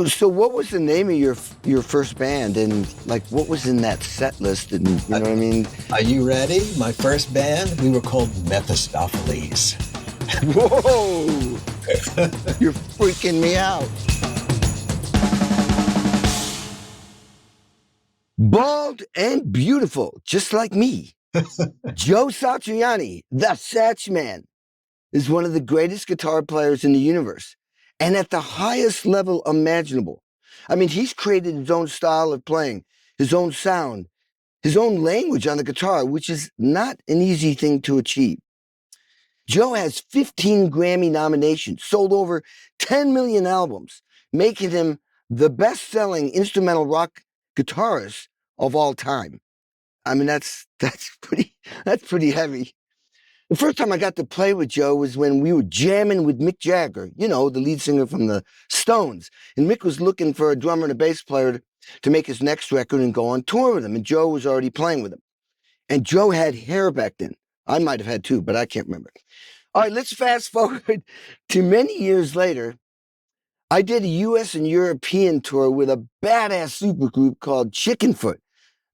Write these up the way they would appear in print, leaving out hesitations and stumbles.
So what was the name of your first band, and like what was in that set list, and you know what I mean? Are you ready? My first band, we were called Mephistopheles. Whoa! You're freaking me out. Bald and beautiful, just like me. Joe Satriani, the Satch Man, is one of the greatest guitar players in the universe, and at the highest level imaginable. I mean, he's created his own style of playing, his own sound, his own language on the guitar, which is not an easy thing to achieve. Joe has 15 Grammy nominations, sold over 10 million albums, making him the best-selling instrumental rock guitarist of all time. I mean, that's pretty heavy. The first time I got to play with Joe was when we were jamming with Mick Jagger, you know, the lead singer from the Stones. And Mick was looking for a drummer and a bass player to make his next record and go on tour with him. And Joe was already playing with him. And Joe had hair back then. I might have had too, but I can't remember. All right, let's fast forward to many years later. I did a US and European tour with a badass supergroup called Chickenfoot.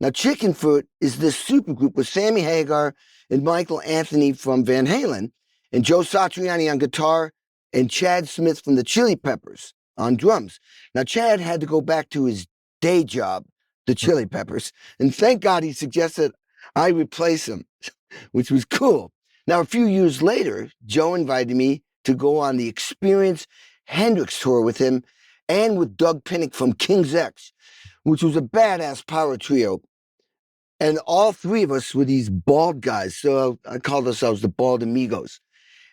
Now, Chickenfoot is this supergroup with Sammy Hagar and Michael Anthony from Van Halen, and Joe Satriani on guitar, and Chad Smith from the Chili Peppers on drums. Now, Chad had to go back to his day job, the Chili Peppers, and thank God he suggested I replace him, which was cool. Now, a few years later, Joe invited me to go on the Experience Hendrix tour with him and with Doug Pinnick from King's X, which was a badass power trio. And all three of us were these bald guys. So I called ourselves the Bald Amigos.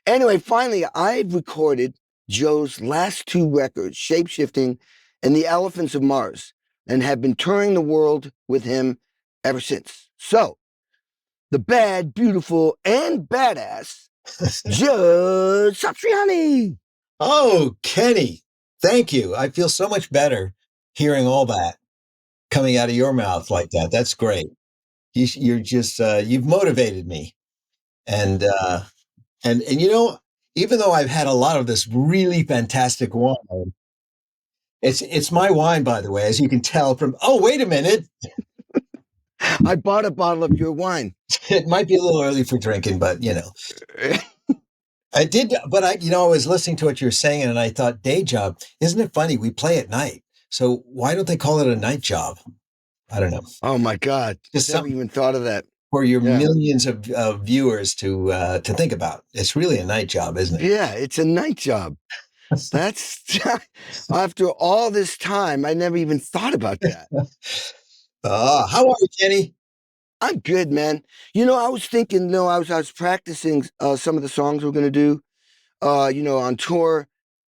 Anyway, finally, I've recorded Joe's last two records, Shapeshifting and The Elephants of Mars, and have been touring the world with him ever since. So, the bad, beautiful, and badass Joe Satriani. Oh, Kenny, thank you. I feel so much better hearing all that coming out of your mouth like that. That's great. You're just you've motivated me, and you know, even though I've had a lot of this really fantastic wine, it's my wine, by the way, as you can tell from. Oh, wait a minute. I bought a bottle of your wine. It might be a little early for drinking, but you know. I did, but I was listening to what you were saying, and I thought, day job. Isn't it funny? We play at night, so why don't they call it a night job? I don't know. Oh my God! Just Never even thought of that. For your millions of viewers to think about. It's really a night job, isn't it? Yeah, it's a night job. That's after all this time, I never even thought about that. How are you, Kenny? I'm good, man. You know, I was thinking, I was practicing some of the songs we're going to do, on tour.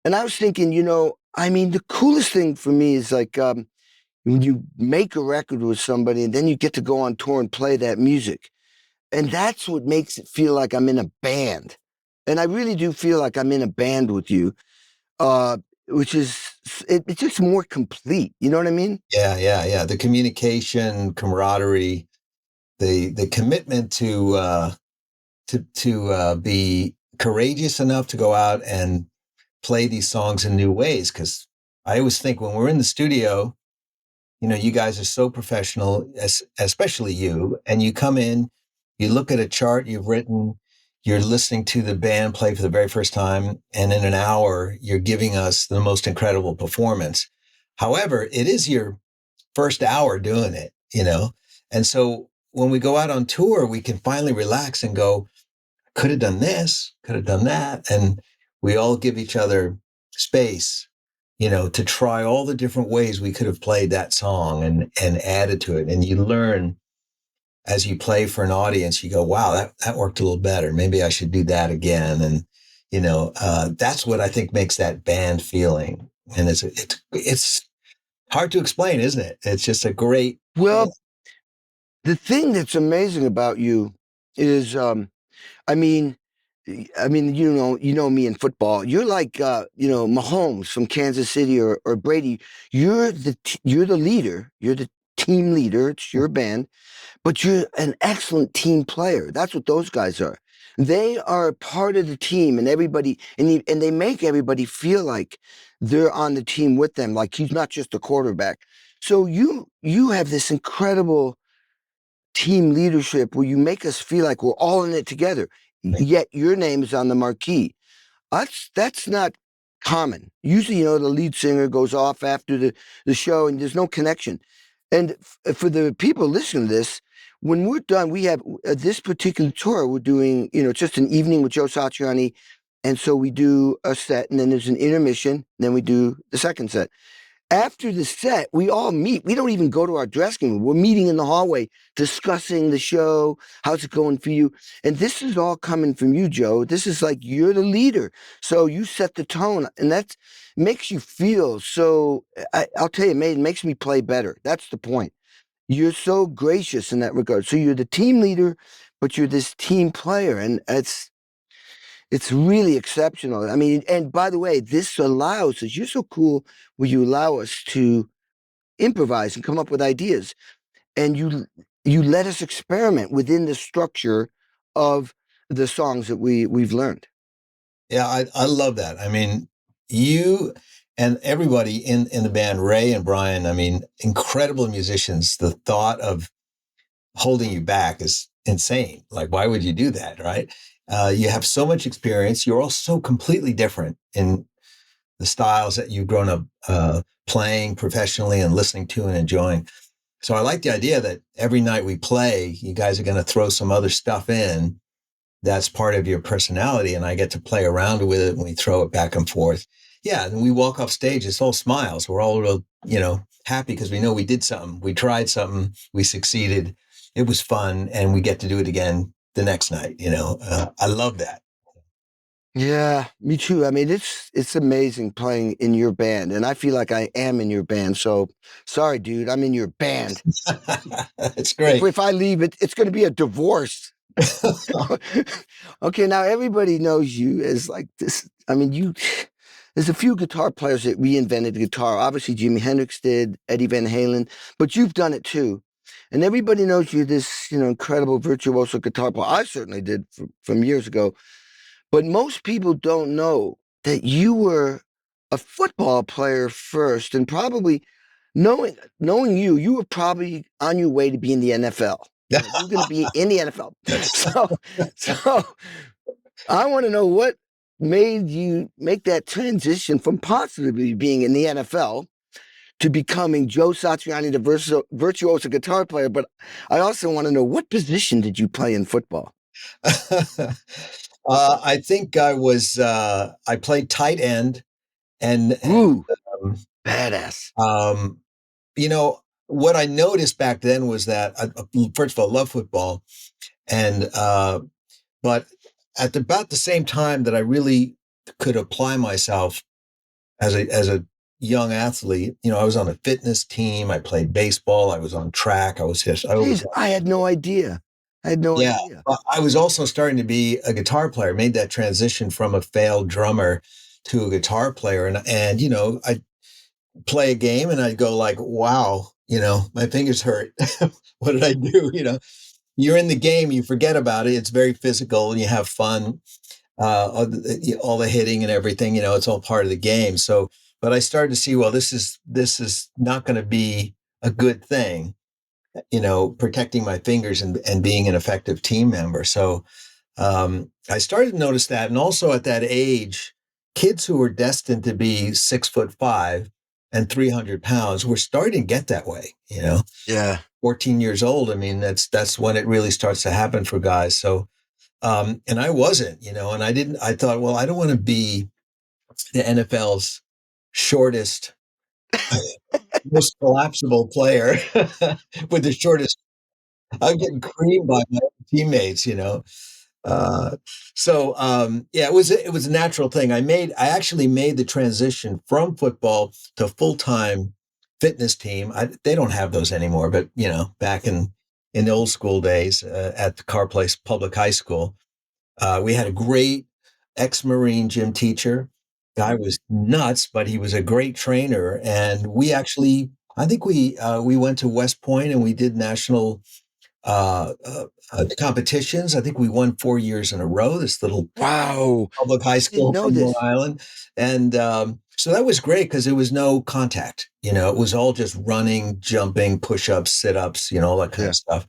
And I was thinking, I mean, the coolest thing for me is like when you make a record with somebody and then you get to go on tour and play that music. And that's what makes it feel like I'm in a band. And I really do feel like I'm in a band with you, which is, it's just more complete. You know what I mean? Yeah. The communication, camaraderie, the commitment to be courageous enough to go out and play these songs in new ways. Because I always think when we're in the studio, you guys are so professional, especially you, and you come in, you look at a chart you've written, you're listening to the band play for the very first time, and in an hour, you're giving us the most incredible performance. However, it is your first hour doing it, and so when we go out on tour, we can finally relax and go, could have done this, could have done that. And we all give each other space, to try all the different ways we could have played that song and added to it. And you learn as you play for an audience, you go, wow, that worked a little better. Maybe I should do that again. And, that's what I think makes that band feeling. And it's hard to explain, isn't it? It's just a great. Well, the thing that's amazing about you is, I mean, you know me in football. You're like, Mahomes from Kansas City or Brady. You're the leader. You're the team leader. It's your band, but you're an excellent team player. That's what those guys are. They are part of the team, and everybody, and they make everybody feel like they're on the team with them. Like he's not just a quarterback. So you have this incredible team leadership where you make us feel like we're all in it together. Yet your name is on the marquee. That's not common. Usually, the lead singer goes off after the show and there's no connection. And for the people listening to this, when we're done, we have this particular tour, we're doing, just an evening with Joe Satriani. And so we do a set and then there's an intermission. Then we do the second set. After the set, we all meet. We don't even go to our dressing room. We're meeting in the hallway, discussing the show. How's it going for you? And this is all coming from you, Joe. This is like you're the leader. So you set the tone, and that makes you feel so. I'll tell you, it makes me play better. That's the point. You're so gracious in that regard. So you're the team leader, but you're this team player, and it's really exceptional. I mean, and by the way, this allows us, you're so cool where you allow us to improvise and come up with ideas. And you let us experiment within the structure of the songs that we've learned. Yeah, I love that. I mean, you and everybody in the band, Ray and Brian, I mean, incredible musicians. The thought of holding you back is insane. Like, why would you do that, right? You have so much experience. You're all so completely different in the styles that you've grown up playing professionally and listening to and enjoying. So I like the idea that every night we play, you guys are going to throw some other stuff in that's part of your personality, and I get to play around with it when we throw it back and forth. Yeah, and we walk off stage, it's all smiles. We're all real, happy because we know we did something. We tried something. We succeeded. It was fun, and we get to do it again the next night. I love that. Yeah, me too. I mean, it's amazing playing in your band, and I feel like I am in your band. So, sorry, dude, I'm in your band. It's great. If I leave, it's going to be a divorce. Okay, now everybody knows you as like this. I mean, there's a few guitar players that reinvented guitar. Obviously, Jimi Hendrix did, Eddie Van Halen, but you've done it too. And everybody knows you're this, incredible virtuoso guitar player. I certainly did from years ago. But most people don't know that you were a football player first, and probably knowing you were probably on your way to be in the NFL. You were going to be in the NFL. So I want to know what made you make that transition from possibly being in the NFL to becoming Joe Satriani, the virtuoso guitar player. But I also want to know, what position did you play in football? I think I played tight end and Ooh, um, badass. um, what I noticed back then was that first of all, I love football, and but at about the same time that I really could apply myself as a young athlete, I was on a fitness team. I played baseball. I was on track. I was just Jeez, I had no idea. I had no yeah. idea. I was also starting to be a guitar player. Made that transition from a failed drummer to a guitar player, and I play a game and I'd go like, wow, my fingers hurt. What did I do? You're in the game, you forget about it. It's very physical and you have fun. All the hitting and everything, it's all part of the game. So, but I started to see, well, this is not going to be a good thing, protecting my fingers and being an effective team member. So, I started to notice that. And also at that age, kids who were destined to be 6'5" and 300 pounds were starting to get that way, Yeah. 14 years old. I mean, that's when it really starts to happen for guys. So, and I wasn't, and I thought, well, I don't want to be the NFL's shortest, most collapsible player with the shortest. I'm getting creamed by my teammates. Uh, yeah, it was a natural thing. I actually made the transition from football to full-time fitness team. They don't have those anymore, but back in the old school days at the Car Place Public High School, we had a great ex-Marine gym teacher. Guy was nuts, but he was a great trainer. And I think we went to West Point and we did national competitions. I think we won 4 years in a row. This little Wow. public high Didn't school know from Long this. Island, and so that was great because there was no contact. It was all just running, jumping, push-ups, sit-ups, all that kind Yeah. of stuff.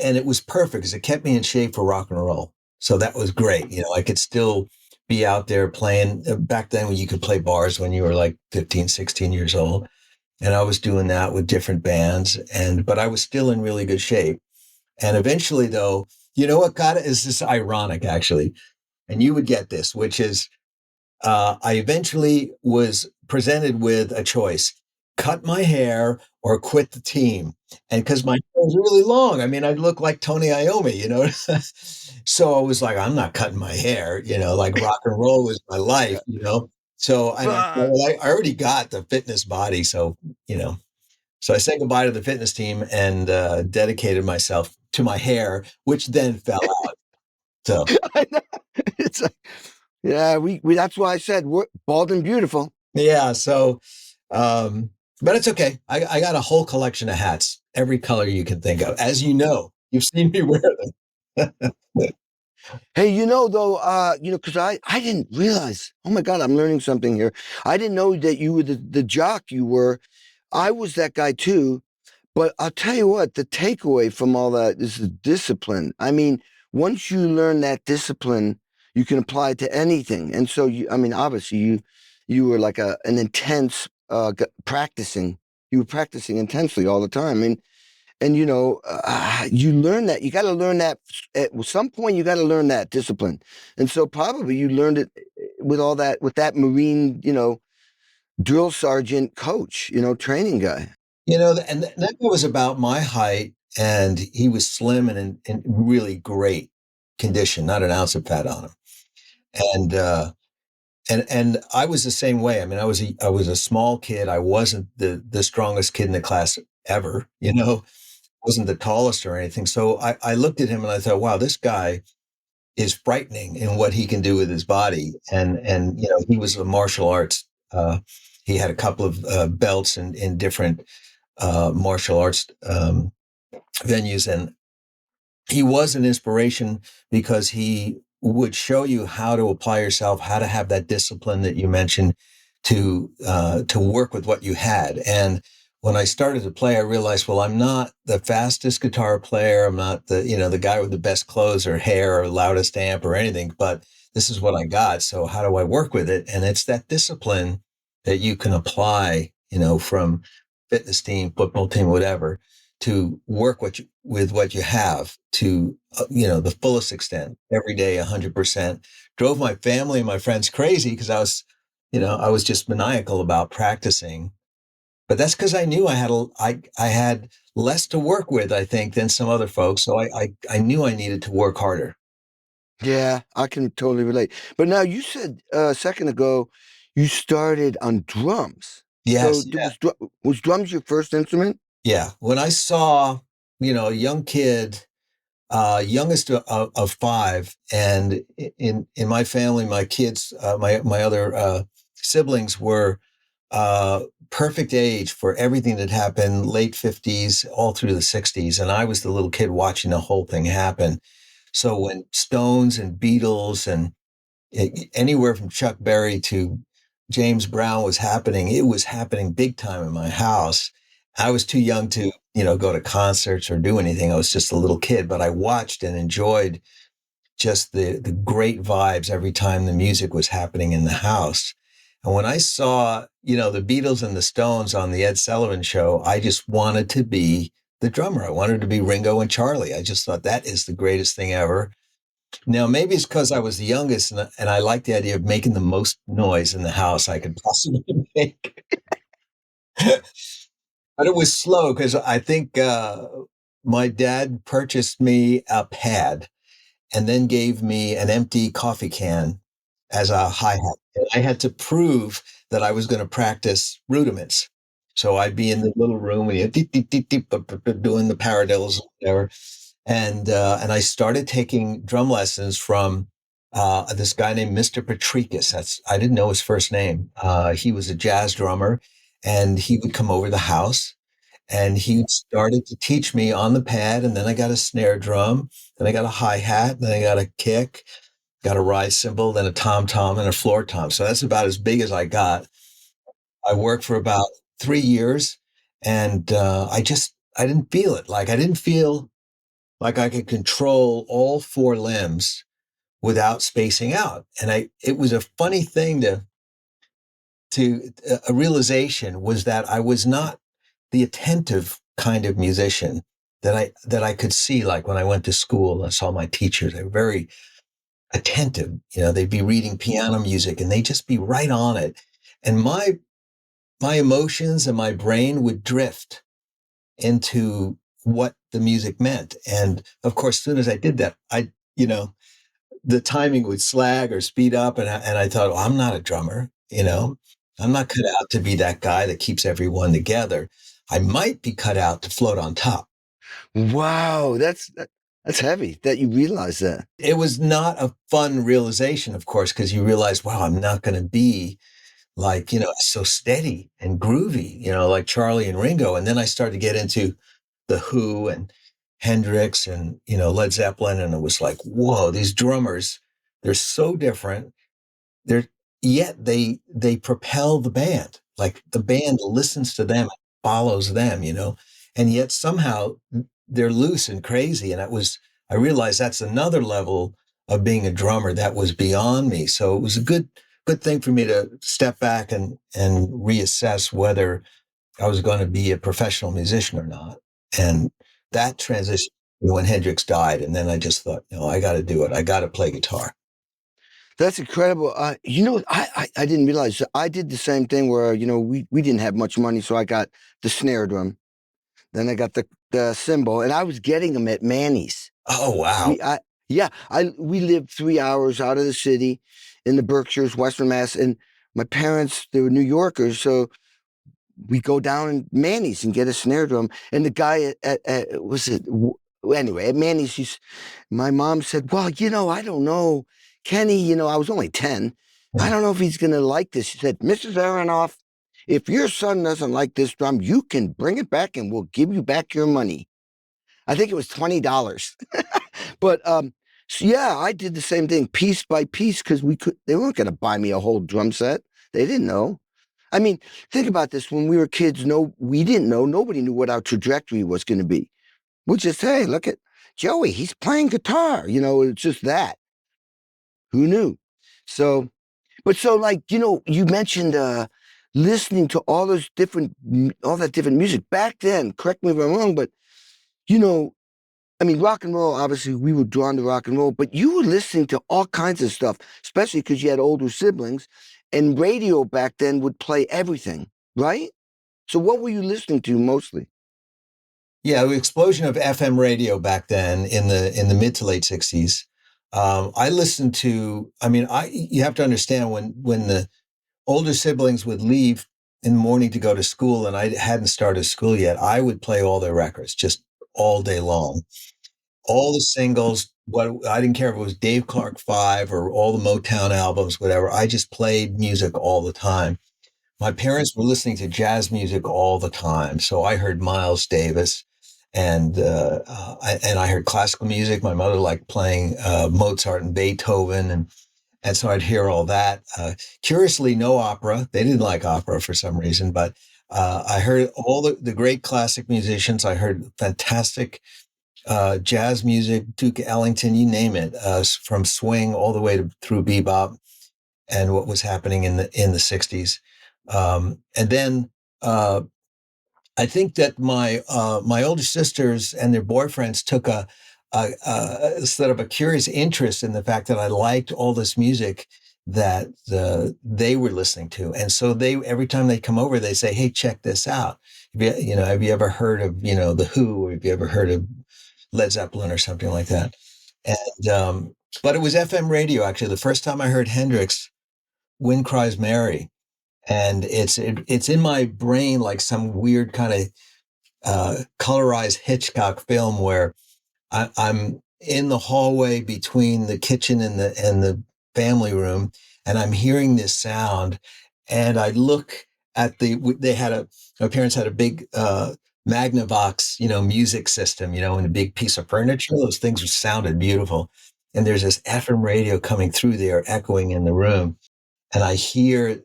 And it was perfect because it kept me in shape for rock and roll. So that was great. I could still be out there playing. Back then when you could play bars when you were like 15, 16 years old. And I was doing that with different bands. But I was still in really good shape. And eventually, though, what got it is this ironic, actually. And you would get this, which is I eventually was presented with a choice: cut my hair or quit the team. And because my hair was really long, I mean, I looked like Tony Iommi. So I was like, I'm not cutting my hair, like rock and roll was my life. So, and I, But well, I already got the fitness body. You know, so I said goodbye to the fitness team and dedicated myself to my hair, which then fell out. So, I know. It's like, yeah, we that's why I said we're bald and beautiful. yeah. Um, but it's okay. I got a whole collection of hats, every color you can think of. As you know, you've seen me wear them. Hey, though, because I didn't realize. Oh my God, I'm learning something here. I didn't know that you were the jock you were. I was that guy too. But I'll tell you what, the takeaway from all that is the discipline. I mean, once you learn that discipline, you can apply it to anything. And so I mean, obviously you were like an intense practicing. You were practicing intensely all the time. And you learn that. You got to learn that at some point. You got to learn that discipline. And so probably you learned it with all that with that Marine, drill sergeant coach, training guy. And that guy was about my height, and he was slim and in really great condition, not an ounce of fat on him. And and I was the same way. I mean, I was a small kid. I wasn't the strongest kid in the class ever. Wasn't the tallest or anything. So I looked at him and I thought, wow, this guy is frightening in what he can do with his body. And he was a martial arts. He had a couple of belts in different martial arts venues, and he was an inspiration because he would show you how to apply yourself, how to have that discipline that you mentioned to work with what you had. And when I started to play, I realized, well, I'm not the fastest guitar player. I'm not the guy with the best clothes or hair or loudest amp or anything, but this is what I got. So how do I work with it? And it's that discipline that you can apply, from fitness team, football team, whatever, to work with what you have to the fullest extent every day, 100%. Drove my family and my friends crazy because I was just maniacal about practicing. But that's because I knew I had less to work with, I think, than some other folks. So I knew I needed to work harder. Yeah, I can totally relate. But now you said a second ago you started on drums. So Yes, there was drums your first instrument? yeah. When I saw a young kid, youngest of five, and in my family, my kids, my other siblings were perfect age for everything that happened, late 50s all through the 60s, and I was the little kid watching the whole thing happen. So when Stones and Beatles and anywhere from Chuck Berry to James Brown was happening, it was happening big time in my house. I was too young to, go to concerts or do anything. I was just a little kid, but I watched and enjoyed just the great vibes every time the music was happening in the house. And when I saw, the Beatles and the Stones on the Ed Sullivan Show, I just wanted to be the drummer. I wanted to be Ringo and Charlie. I just thought that is the greatest thing ever. Now, maybe it's because I was the youngest and I liked the idea of making the most noise in the house I could possibly make. But it was slow because I think my dad purchased me a pad and then gave me an empty coffee can as a hi-hat. And I had to prove that I was going to practice rudiments. So I'd be in the little room and deep, deep, deep, deep, doing the paradiddles, whatever. And I started taking drum lessons from this guy named Mr. Patricus. I didn't know his first name. He was a jazz drummer, and he would come over the house, And he started to teach me on the pad, and then I got a snare drum, then I got a hi-hat, then I got a kick, got a rise cymbal, then a tom-tom, and a floor tom. So that's about as big as I got. I worked for about 3 years, and I didn't feel it. Like I didn't feel like I could control all four limbs without spacing out. And it was a funny thing to a realization was that I was not the attentive kind of musician that I could see. Like when I went to school, I saw my teachers, they were very attentive. You know, they'd be reading piano music and they'd just be right on it. And my emotions and my brain would drift into what the music meant. And of course, as soon as I did that, you know, the timing would slag or speed up. And I thought, well, I'm not a drummer, you know, I'm not cut out to be that guy that keeps everyone together. I might be cut out to float on top. Wow, that's heavy that you realize that. It was not a fun realization, of course, because you realize, wow, I'm not going to be like, you know, so steady and groovy, you know, like Charlie and Ringo. And then I started to get into the Who and Hendrix and, you know, Led Zeppelin. And it was like, whoa, these drummers, they're so different. They're yet they propel the band. Like the band listens to them, follows them, you know, and yet somehow they're loose and crazy. And I realized that's another level of being a drummer that was beyond me. So it was a good thing for me to step back and reassess whether I was going to be a professional musician or not. And that transition when Hendrix died. And then I just thought, no, I got to do it. I got to play guitar. That's incredible. You know, I didn't realize I did the same thing where, you know, we didn't have much money, so I got the snare drum. Then I got the cymbal, and I was getting them at Manny's. Oh, wow. We lived 3 hours out of the city in the Berkshires, Western Mass, and my parents, they were New Yorkers, so we go down in Manny's and get a snare drum. And the guy anyway, at Manny's, my mom said, well, you know, I don't know. Kenny, you know, I was only 10. I don't know if he's going to like this. She said, Mrs. Aronoff, if your son doesn't like this drum, you can bring it back and we'll give you back your money. I think it was $20. But so yeah, I did the same thing piece by piece because they weren't going to buy me a whole drum set. They didn't know. I mean, think about this. When we were kids, we didn't know. Nobody knew what our trajectory was going to be. We'll just say, look at Joey, he's playing guitar. You know, it's just that. Who knew? So, like, you know, you mentioned listening to all that different music back then. Correct me if I'm wrong, but you know, I mean, rock and roll, obviously, we were drawn to rock and roll, but you were listening to all kinds of stuff, especially because you had older siblings, and radio back then would play everything, right? So what were you listening to mostly? Yeah, the explosion of FM radio back then in the mid to late 60s. I listened to, I mean, you have to understand when the older siblings would leave in the morning to go to school and I hadn't started school yet, I would play all their records just all day long. All the singles, what I didn't care if it was Dave Clark 5 or all the Motown albums, whatever. I just played music all the time. My parents were listening to jazz music all the time, so I heard Miles Davis, and I heard classical music. My mother liked playing Mozart and Beethoven, and so I'd hear all that. Curiously, no opera. They didn't like opera for some reason, but I heard all the great classic musicians. I heard fantastic jazz music, Duke Ellington, you name it, from swing all the way through bebop and what was happening in the 60s. And then I think that my older sisters and their boyfriends took a sort of a curious interest in the fact that I liked all this music that they were listening to, and so every time they come over, they say, "Hey, check this out. Have you ever heard of the Who, or have you ever heard of Led Zeppelin or something like that?" And but it was FM radio actually. The first time I heard Hendrix, "Wind Cries Mary." And it's in my brain like some weird kind of colorized Hitchcock film where I'm in the hallway between the kitchen and the family room, and I'm hearing this sound, and I look at my parents had a big Magnavox, music system, in a big piece of furniture. Those things sounded beautiful. And there's this FM radio coming through there, echoing in the room. And I hear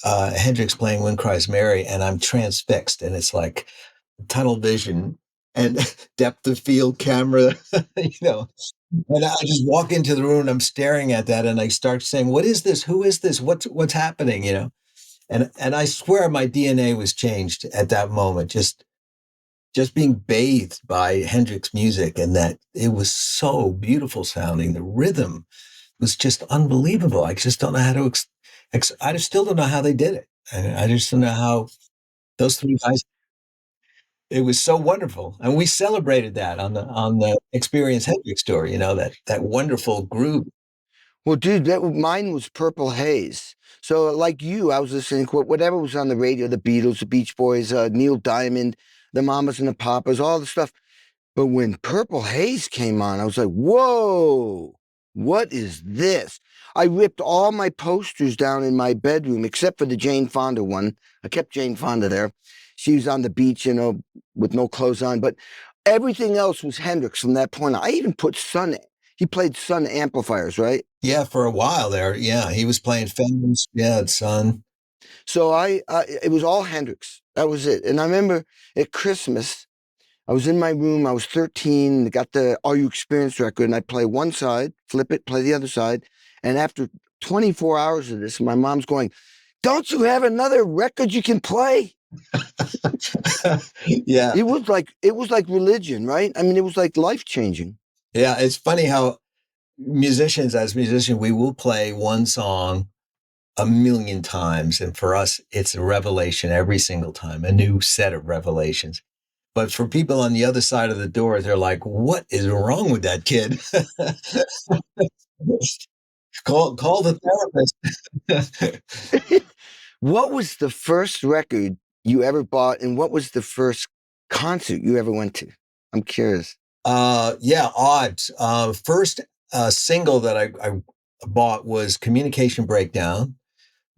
Hendrix playing Wind Cries Mary, and I'm transfixed. And it's like tunnel vision and depth of field camera, And I just walk into the room and I'm staring at that and I start saying, "What is this? Who is this? What's happening?" And I swear my DNA was changed at that moment. Just being bathed by Hendrix music, and that it was so beautiful sounding. The rhythm was just unbelievable. I just don't know how to. I just still don't know how they did it. I just don't know how those three guys. It was so wonderful, and we celebrated that on the Experience Hendrix tour. That wonderful group. Well, dude, mine was Purple Haze. So, like you, I was listening to whatever was on the radio: the Beatles, the Beach Boys, Neil Diamond, the Mamas and the Papas, all the stuff. But when Purple Haze came on, I was like, "Whoa, what is this?" I ripped all my posters down in my bedroom except for the Jane Fonda one. I kept Jane Fonda there. She was on the beach, with no clothes on, but everything else was Hendrix from that point on. I even put Sun. He played Sun amplifiers, right? Yeah, for a while there. Yeah, he was playing Fenders. Yeah, Son. So it was all Hendrix. That was it. And I remember at Christmas, I was in my room. I was 13. Got the Are You Experienced record, and I play one side, flip it, play the other side. And after 24 hours of this, my mom's going, "Don't you have another record you can play?" Yeah. It was like religion, right? I mean, it was like life changing. Yeah, it's funny how as musicians, we will play one song a million times. And for us, it's a revelation every single time, a new set of revelations. But for people on the other side of the door, they're like, "What is wrong with that kid?" Call the therapist. What was the first record you ever bought, and what was the first concert you ever went to? I'm curious. Yeah, odd. First single that I bought was Communication Breakdown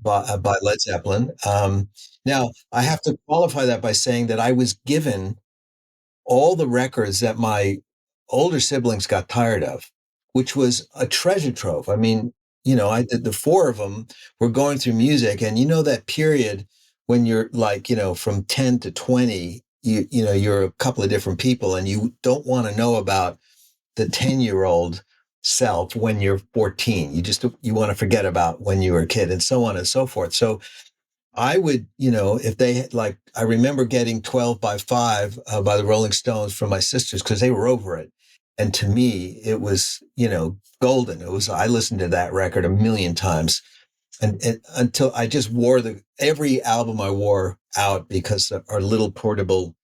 by Led Zeppelin. Now, I have to qualify that by saying that I was given all the records that my older siblings got tired of, which was a treasure trove. I mean, I did the four of them were going through music, and that period when you're like, from 10 to 20, you're a couple of different people, and you don't want to know about the 10-year-old self when you're 14. You want to forget about when you were a kid, and so on and so forth. So I would, if they had, like, I remember getting 12 by 5 by the Rolling Stones from my sisters because they were over it. And to me, it was, golden. I listened to that record a million times. And until I just wore every album I wore out because our little portable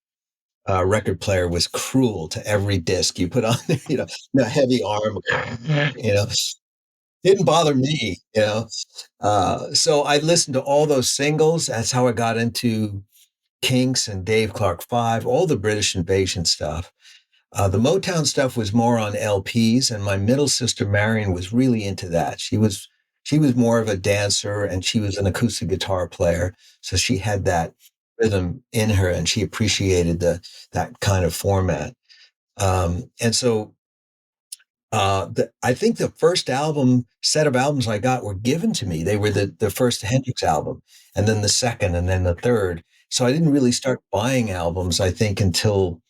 record player was cruel to every disc you put on there, heavy arm, didn't bother me. So I listened to all those singles. That's how I got into Kinks and Dave Clark 5, all the British Invasion stuff. The Motown stuff was more on LPs, and my middle sister Marion was really into that. She was more of a dancer, and she was an acoustic guitar player, so she had that rhythm in her, and she appreciated that kind of format. And so I think the first set of albums I got were given to me. They were the first Hendrix album, and then the second, and then the third. So I didn't really start buying albums, I think, until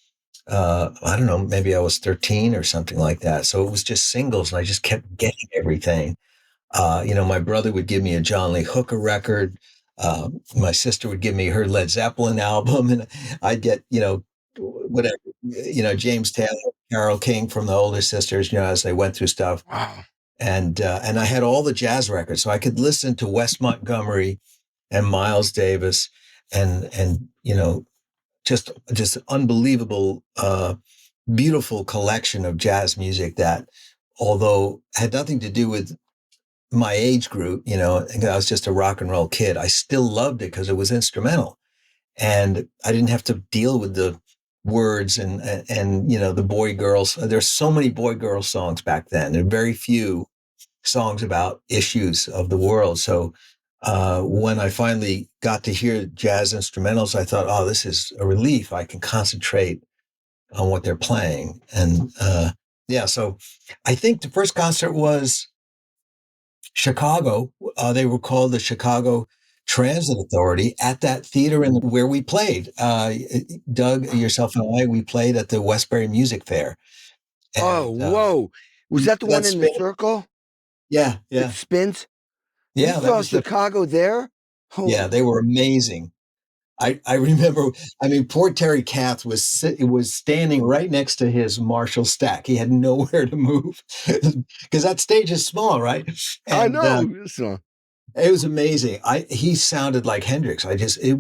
I don't know, maybe I was 13 or something like that. So it was just singles, and I just kept getting everything. My brother would give me a John Lee Hooker record. My sister would give me her Led Zeppelin album, and I'd get, whatever, James Taylor, Carole King from the older sisters, as they went through stuff. Wow. And I had all the jazz records, so I could listen to Wes Montgomery and Miles Davis and just unbelievable, beautiful collection of jazz music that, although had nothing to do with my age group, I was just a rock and roll kid, I still loved it because it was instrumental. And I didn't have to deal with the words and the boy girls. There's so many boy girl songs back then. There are very few songs about issues of the world. So when I finally got to hear jazz instrumentals, I thought, oh, this is a relief. I can concentrate on what they're playing. And yeah, so I think the first concert was Chicago. They were called the Chicago Transit Authority at that theater where we played. Doug, yourself, and I, we played at the Westbury Music Fair. Oh, And whoa. Was that the one that's in the spin. circle? Yeah, It yeah, spins? You yeah. That saw was the Chicago there? yeah. Holy They were crap. amazing. I remember. I mean, poor Terry Kath was standing right next to his Marshall stack. He had nowhere to move because that stage is small, right? I And know. So it was amazing. He sounded like Hendrix. I was he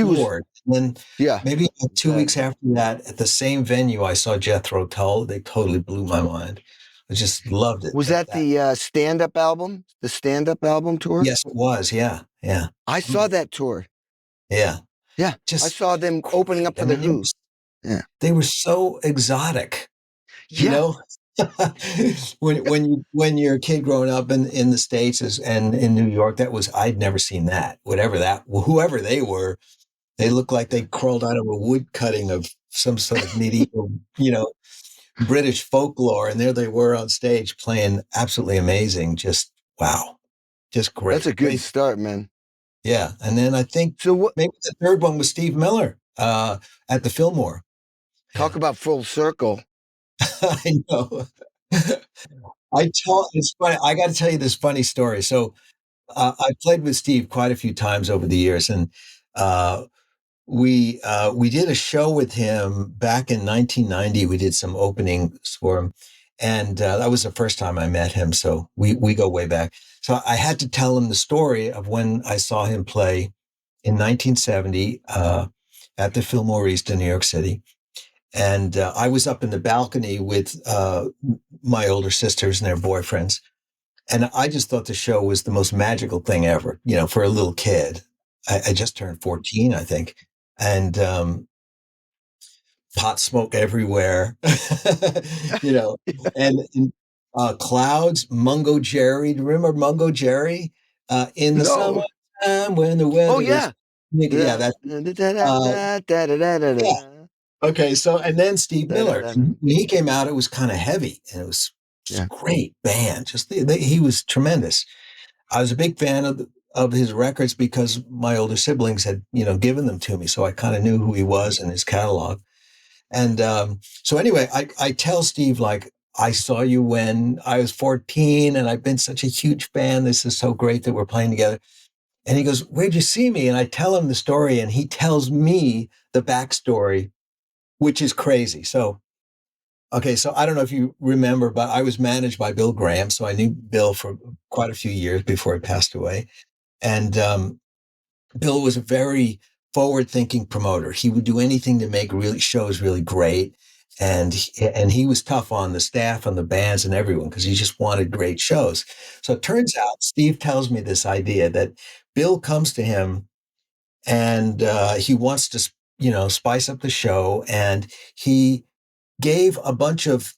was, floored. And then yeah. maybe about 2 weeks That, after that, at the same venue, I saw Jethro Tull. They totally blew my mind. I just loved it. was that the stand-up album? The stand-up album tour? Yes, it was. Yeah, yeah, I saw that tour. yeah. Yeah. I Just saw them opening up great. I for the mean, Who. Yeah. they were so exotic. You Yeah. know, when you're a kid growing up in the States and in New York, I'd never seen that. Whoever they were, they looked like they crawled out of a wood cutting of some sort of medieval, British folklore, and there they were on stage playing absolutely amazing. Just wow, just That's great, a good great. start, man. Yeah, and then I think So what maybe the third one was Steve Miller at the Fillmore. talk Yeah, about full circle. I know. It's funny. I got to tell you this funny story. So I played with Steve quite a few times over the years, and uh, we did a show with him back in 1990. We did some openings for him, and that was the first time I met him. So we go way back. So I had to tell him the story of when I saw him play in 1970 at the Fillmore East in New York City. And I was up in the balcony with my older sisters and their boyfriends. And I just thought the show was the most magical thing ever, for a little kid. I just turned 14, I think. And pot smoke everywhere, you know, and clouds, Mungo Jerry. Do you remember Mungo Jerry? In the No. summertime when the Oh weather is, yeah. yeah, Da, that, da, da, da, uh, da, da, da, da, da, yeah. da, Okay, so and then Steve da, da, Miller. da, da. When he came out, it was kind of heavy, and it was just Yeah. great band. He was tremendous. I was a big fan of his records because my older siblings had given them to me, so I kind of knew who he was and his catalog. And so anyway, I tell Steve like I saw you when I was 14, and I've been such a huge fan. This is so great that we're playing together. And he goes, "Where'd you see me?" And I tell him the story, and he tells me the backstory, which is crazy. So, okay, so I don't know if you remember, but I was managed by Bill Graham. So I knew Bill for quite a few years before he passed away. And Bill was a very forward thinking promoter. He would do anything to make shows really great. And he was tough on the staff and the bands and everyone because he just wanted great shows. So it turns out Steve tells me this idea that Bill comes to him and he wants to, spice up the show. And he gave a bunch of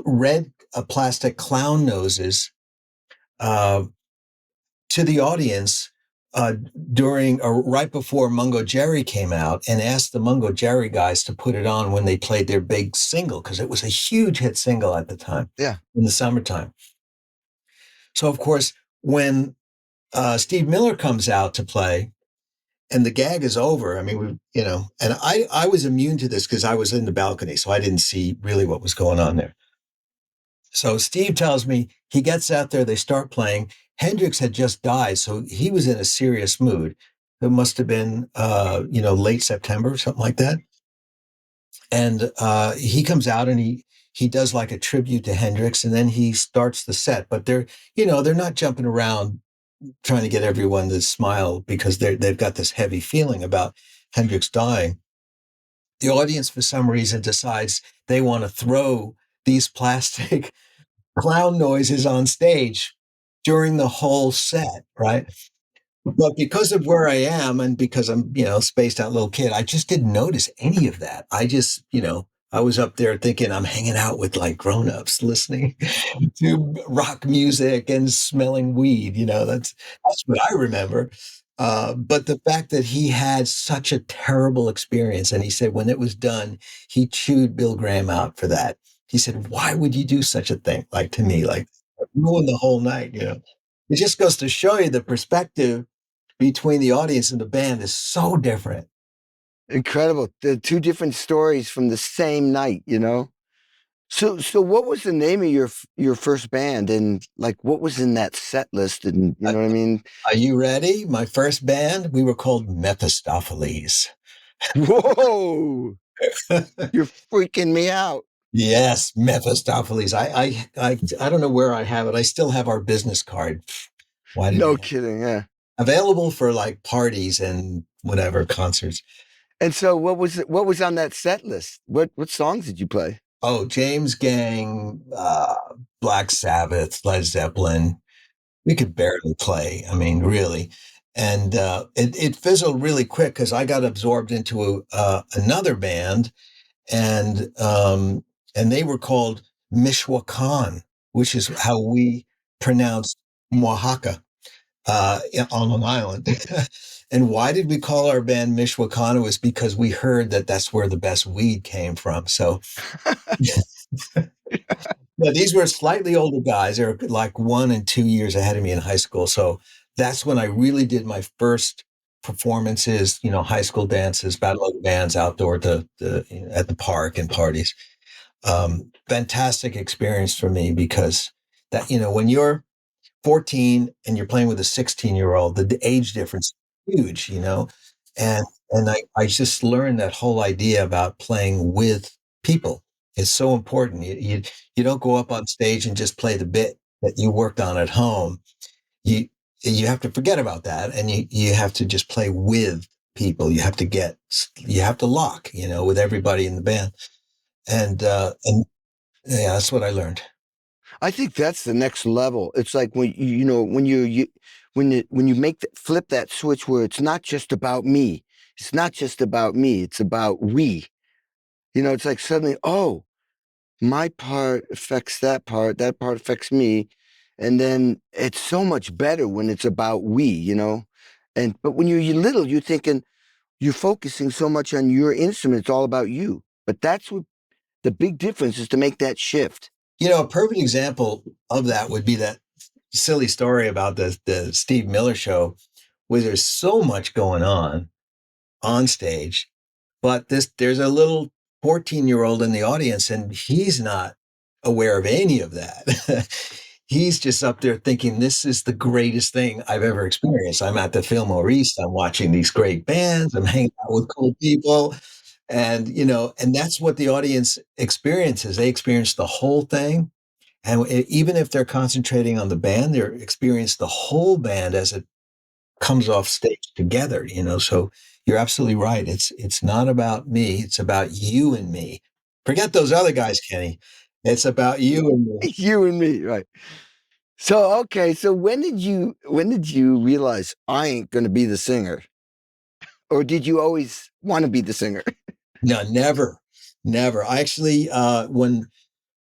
red plastic clown noses uh, to the audience during or right before Mungo Jerry came out and asked the Mungo Jerry guys to put it on when they played their big single because it was a huge hit single at the time Yeah. in the summertime. So, of course, when Steve Miller comes out to play, and the gag is over. I mean, and I was immune to this because I was in the balcony, so I didn't see really what was going on there. So Steve tells me he gets out there, they start playing. Hendrix had just died, so he was in a serious mood. It must have been, late September, something like that. And he comes out and he does like a tribute to Hendrix, and then he starts the set. But they're not jumping around trying to get everyone to smile because they've got this heavy feeling about Hendrix dying. The audience, for some reason, decides they want to throw these plastic clown noises on stage during the whole set, right? But because of where I am and because I'm, spaced out little kid, I just didn't notice any of that. I just, I was up there thinking I'm hanging out with like grown-ups listening to rock music and smelling weed. That's what I remember. But the fact that he had such a terrible experience, and he said when it was done, he chewed Bill Graham out for that. He said, "Why would you do such a thing like to me? Like ruin the whole night." It just goes to show you the perspective between the audience and the band is so different. Incredible. The two different stories from the same night, you know? So what was the name of your first band, and like what was in that set list, and you know what I mean? Are you ready? My first band, we were called Mephistopheles. Whoa, you're freaking me out. Yes, Mephistopheles. I don't know where I have it. I still have our business card. Why did No we have kidding, yeah. available for like parties and whatever concerts? And so what was on that set list? What songs did you play? Oh, James Gang, Black Sabbath, Led Zeppelin. We could barely play. I mean, really. And it fizzled really quick because I got absorbed into another band, and they were called Mishwakan, which is how we pronounce Oaxaca on Long Island. And why did we call our band Mishwakan? It was because we heard that that's where the best weed came from. So yeah, these were slightly older guys. They were like 1 and 2 years ahead of me in high school. So that's when I really did my first performances, high school dances, battle of the bands outdoor at the park and parties. Fantastic experience for me because that, when you're 14 and you're playing with a 16-year-old, the age difference is huge, and I just learned that whole idea about playing with people is so important. You don't go up on stage and just play the bit that you worked on at home. You have to forget about that, and you have to just play with people. You have to lock, with everybody in the band, and yeah, that's what I learned. I think that's the next level. It's like when when you flip that switch where it's not just about me. It's not just about me. It's about we. It's like suddenly, oh, my part affects that part affects me, and then it's so much better when it's about we. And but when you're little, you're thinking you're focusing so much on your instrument, it's all about you. But that's what the big difference is, to make that shift. A perfect example of that would be that silly story about the Steve Miller Show, where there's so much going on stage, but there's a little 14-year-old in the audience, and he's not aware of any of that. He's just up there thinking, this is the greatest thing I've ever experienced. I'm at the Fillmore East. I'm watching these great bands. I'm hanging out with cool people. And that's what the audience experiences. They experience the whole thing. And even if they're concentrating on the band, they're experience the whole band as it comes off stage together, So you're absolutely right. It's not about me. It's about you and me. Forget those other guys, Kenny. It's about you and me. You and me, right? So okay, so when did you realize I ain't gonna be the singer, or did you always want to be the singer? No, never, never. I actually, when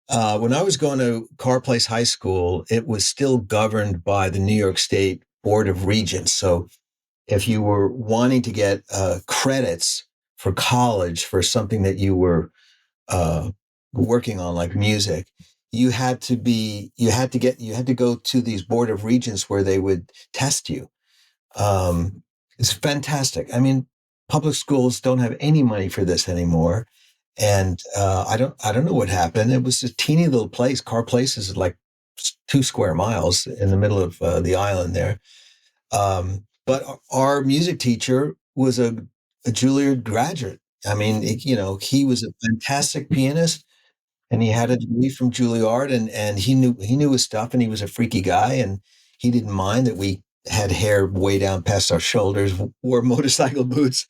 I was going to Carr Place High School, it was still governed by the New York State Board of Regents. So if you were wanting to get credits for college for something that you were uh, working on, like music, you had to go to these Board of Regents where they would test you. It's fantastic. I mean, public schools don't have any money for this anymore. And I don't know what happened. It was a teeny little place. Carr Place is like 2 square miles in the middle of the island there. But our music teacher was a Juilliard graduate. I mean, he was a fantastic pianist, and he had a degree from Juilliard, and he knew his stuff, and he was a freaky guy, and he didn't mind that we had hair way down past our shoulders, wore motorcycle boots,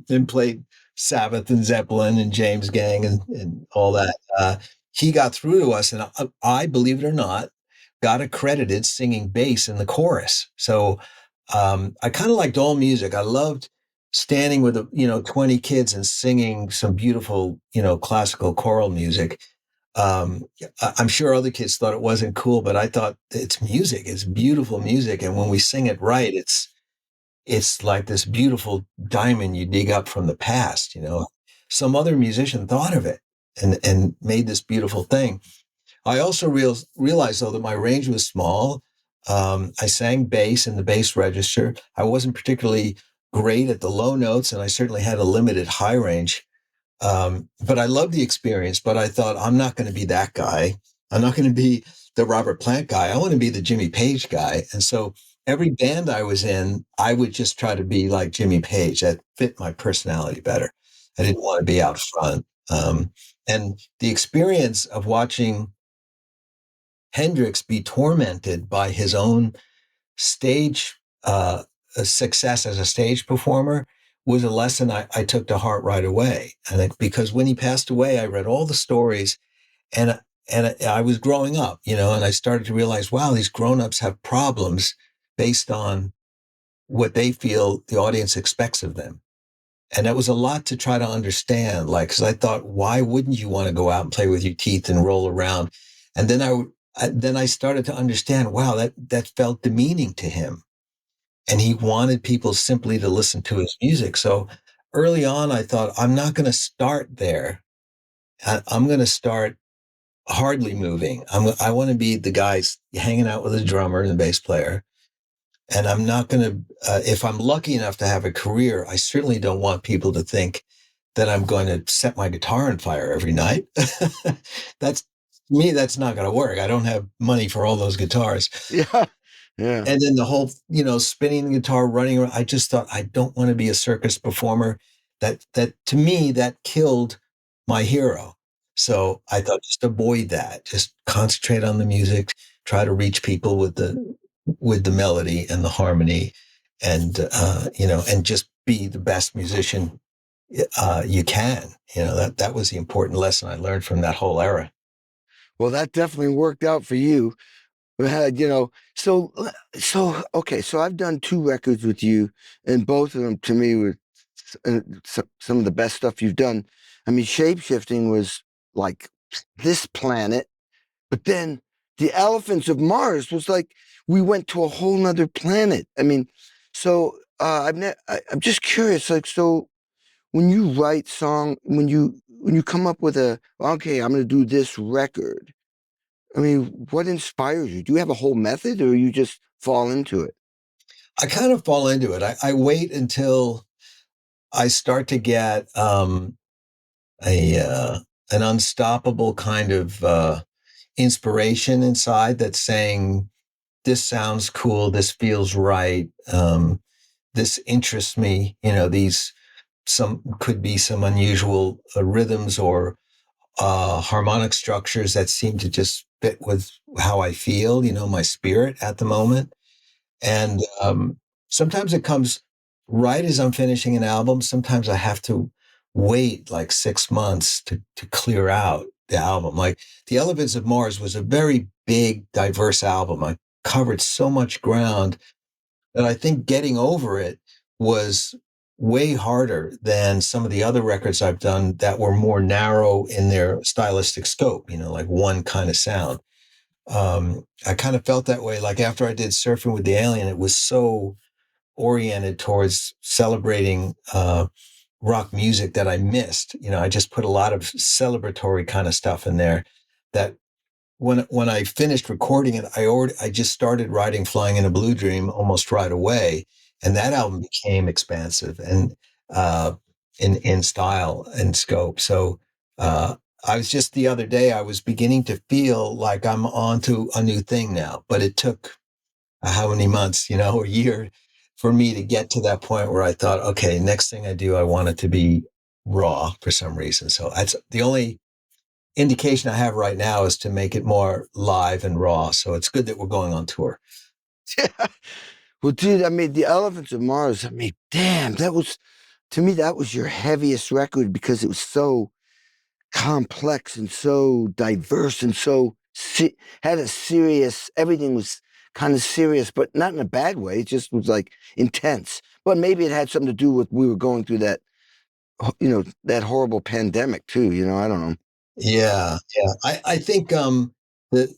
and played Sabbath and Zeppelin and James Gang and all that. He got through to us, and I, believe it or not, got accredited singing bass in the chorus. So I kind of liked all music. I loved standing with 20 kids and singing some beautiful, classical choral music. I'm sure other kids thought it wasn't cool, but I thought it's music. It's beautiful music. And when we sing it right, it's like this beautiful diamond you dig up from the past. Some other musician thought of it and made this beautiful thing. I also realized, though, that my range was small. I sang bass in the bass register. I wasn't particularly great at the low notes, and I certainly had a limited high range. But I loved the experience. But I thought, I'm not going to be that guy. I'm not going to be the Robert Plant guy. I want to be the Jimmy Page guy. And so every band I was in, I would just try to be like Jimmy Page. That fit my personality better. I didn't want to be out front. And the experience of watching Hendrix be tormented by his own stage success as a stage performer was a lesson I took to heart right away. And because when he passed away, I read all the stories, and I was growing up, and I started to realize, wow, these grown-ups have problems based on what they feel the audience expects of them. And that was a lot to try to understand, because I thought, why wouldn't you want to go out and play with your teeth and roll around? And then I started to understand, wow, that felt demeaning to him. And he wanted people simply to listen to his music. So early on, I thought, I'm not going to start there. I'm going to start hardly moving. I want to be the guy hanging out with a drummer and a bass player. And I'm not going to, if I'm lucky enough to have a career, I certainly don't want people to think that I'm going to set my guitar on fire every night. That's not going to work. I don't have money for all those guitars. Yeah. Yeah. And then the whole, spinning the guitar, running around, I just thought, I don't want to be a circus performer. That to me, that killed my hero. So I thought, just avoid that. Just concentrate on the music, try to reach people with the melody and the harmony, and and just be the best musician you can. That was the important lesson I learned from that whole era. Well, that definitely worked out for you. So okay, so I've done 2 records with you, and both of them to me were some of the best stuff you've done. I mean, Shapeshifting was like this planet, but then the Elephants of Mars was like we went to a whole nother planet. I mean, so I'm just curious, like, so when you write when you come up with okay, I'm going to do this record. I mean, what inspires you? Do you have a whole method, or you just fall into it? I kind of fall into it. I wait until I start to get an unstoppable kind of inspiration inside that's saying, this sounds cool, this feels right, this interests me. These could be some unusual rhythms or harmonic structures that seem to just fit with how I feel, my spirit at the moment. And sometimes it comes right as I'm finishing an album. Sometimes I have to wait like 6 months to clear out the album. Like The Elephants of Mars was a very big, diverse album. I covered so much ground that I think getting over it was way harder than some of the other records I've done that were more narrow in their stylistic scope, like one kind of sound. I kind of felt that way. Like after I did Surfing with the Alien, it was so oriented towards celebrating rock music that I missed. I just put a lot of celebratory kind of stuff in there that when I finished recording it, I just started writing Flying in a Blue Dream almost right away. And that album became expansive and in style and scope. So I was just the other day, I was beginning to feel like I'm onto a new thing now, but it took how many months, a year for me to get to that point where I thought, okay, next thing I do, I want it to be raw for some reason. So that's the only indication I have right now is to make it more live and raw. So it's good that we're going on tour. Yeah. Well, dude, I mean, the Elephants of Mars, I mean, damn, to me, that was your heaviest record because it was so complex and so diverse and had a serious, everything was kind of serious, but not in a bad way. It just was like intense. But maybe it had something to do with we were going through that, that horrible pandemic too. I don't know. Yeah, yeah. I think that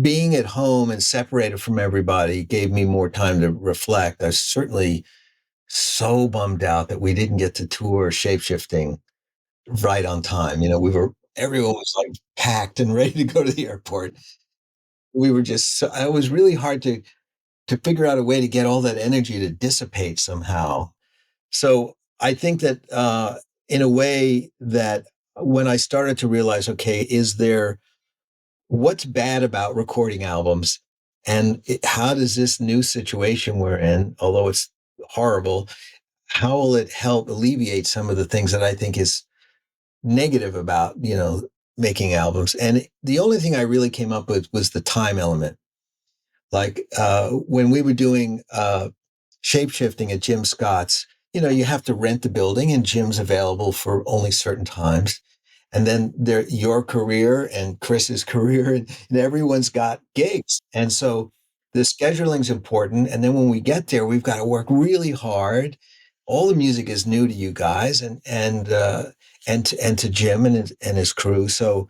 being at home and separated from everybody gave me more time to reflect. I was certainly so bummed out that we didn't get to tour Shapeshifting right on time. Everyone was like packed and ready to go to the airport. We were just, it was really hard to figure out a way to get all that energy to dissipate somehow. So I think that in a way that when I started to realize, okay, what's bad about recording albums, and how does this new situation we're in, although it's horrible, how will it help alleviate some of the things that I think is negative about, making albums? And the only thing I really came up with was the time element. Like when we were doing Shapeshifting at Jim Scott's, you have to rent the building and Jim's available for only certain times. And then your career and Chris's career, and everyone's got gigs. And so the scheduling's important. And then when we get there, we've got to work really hard. All the music is new to you guys and to Jim and his crew. So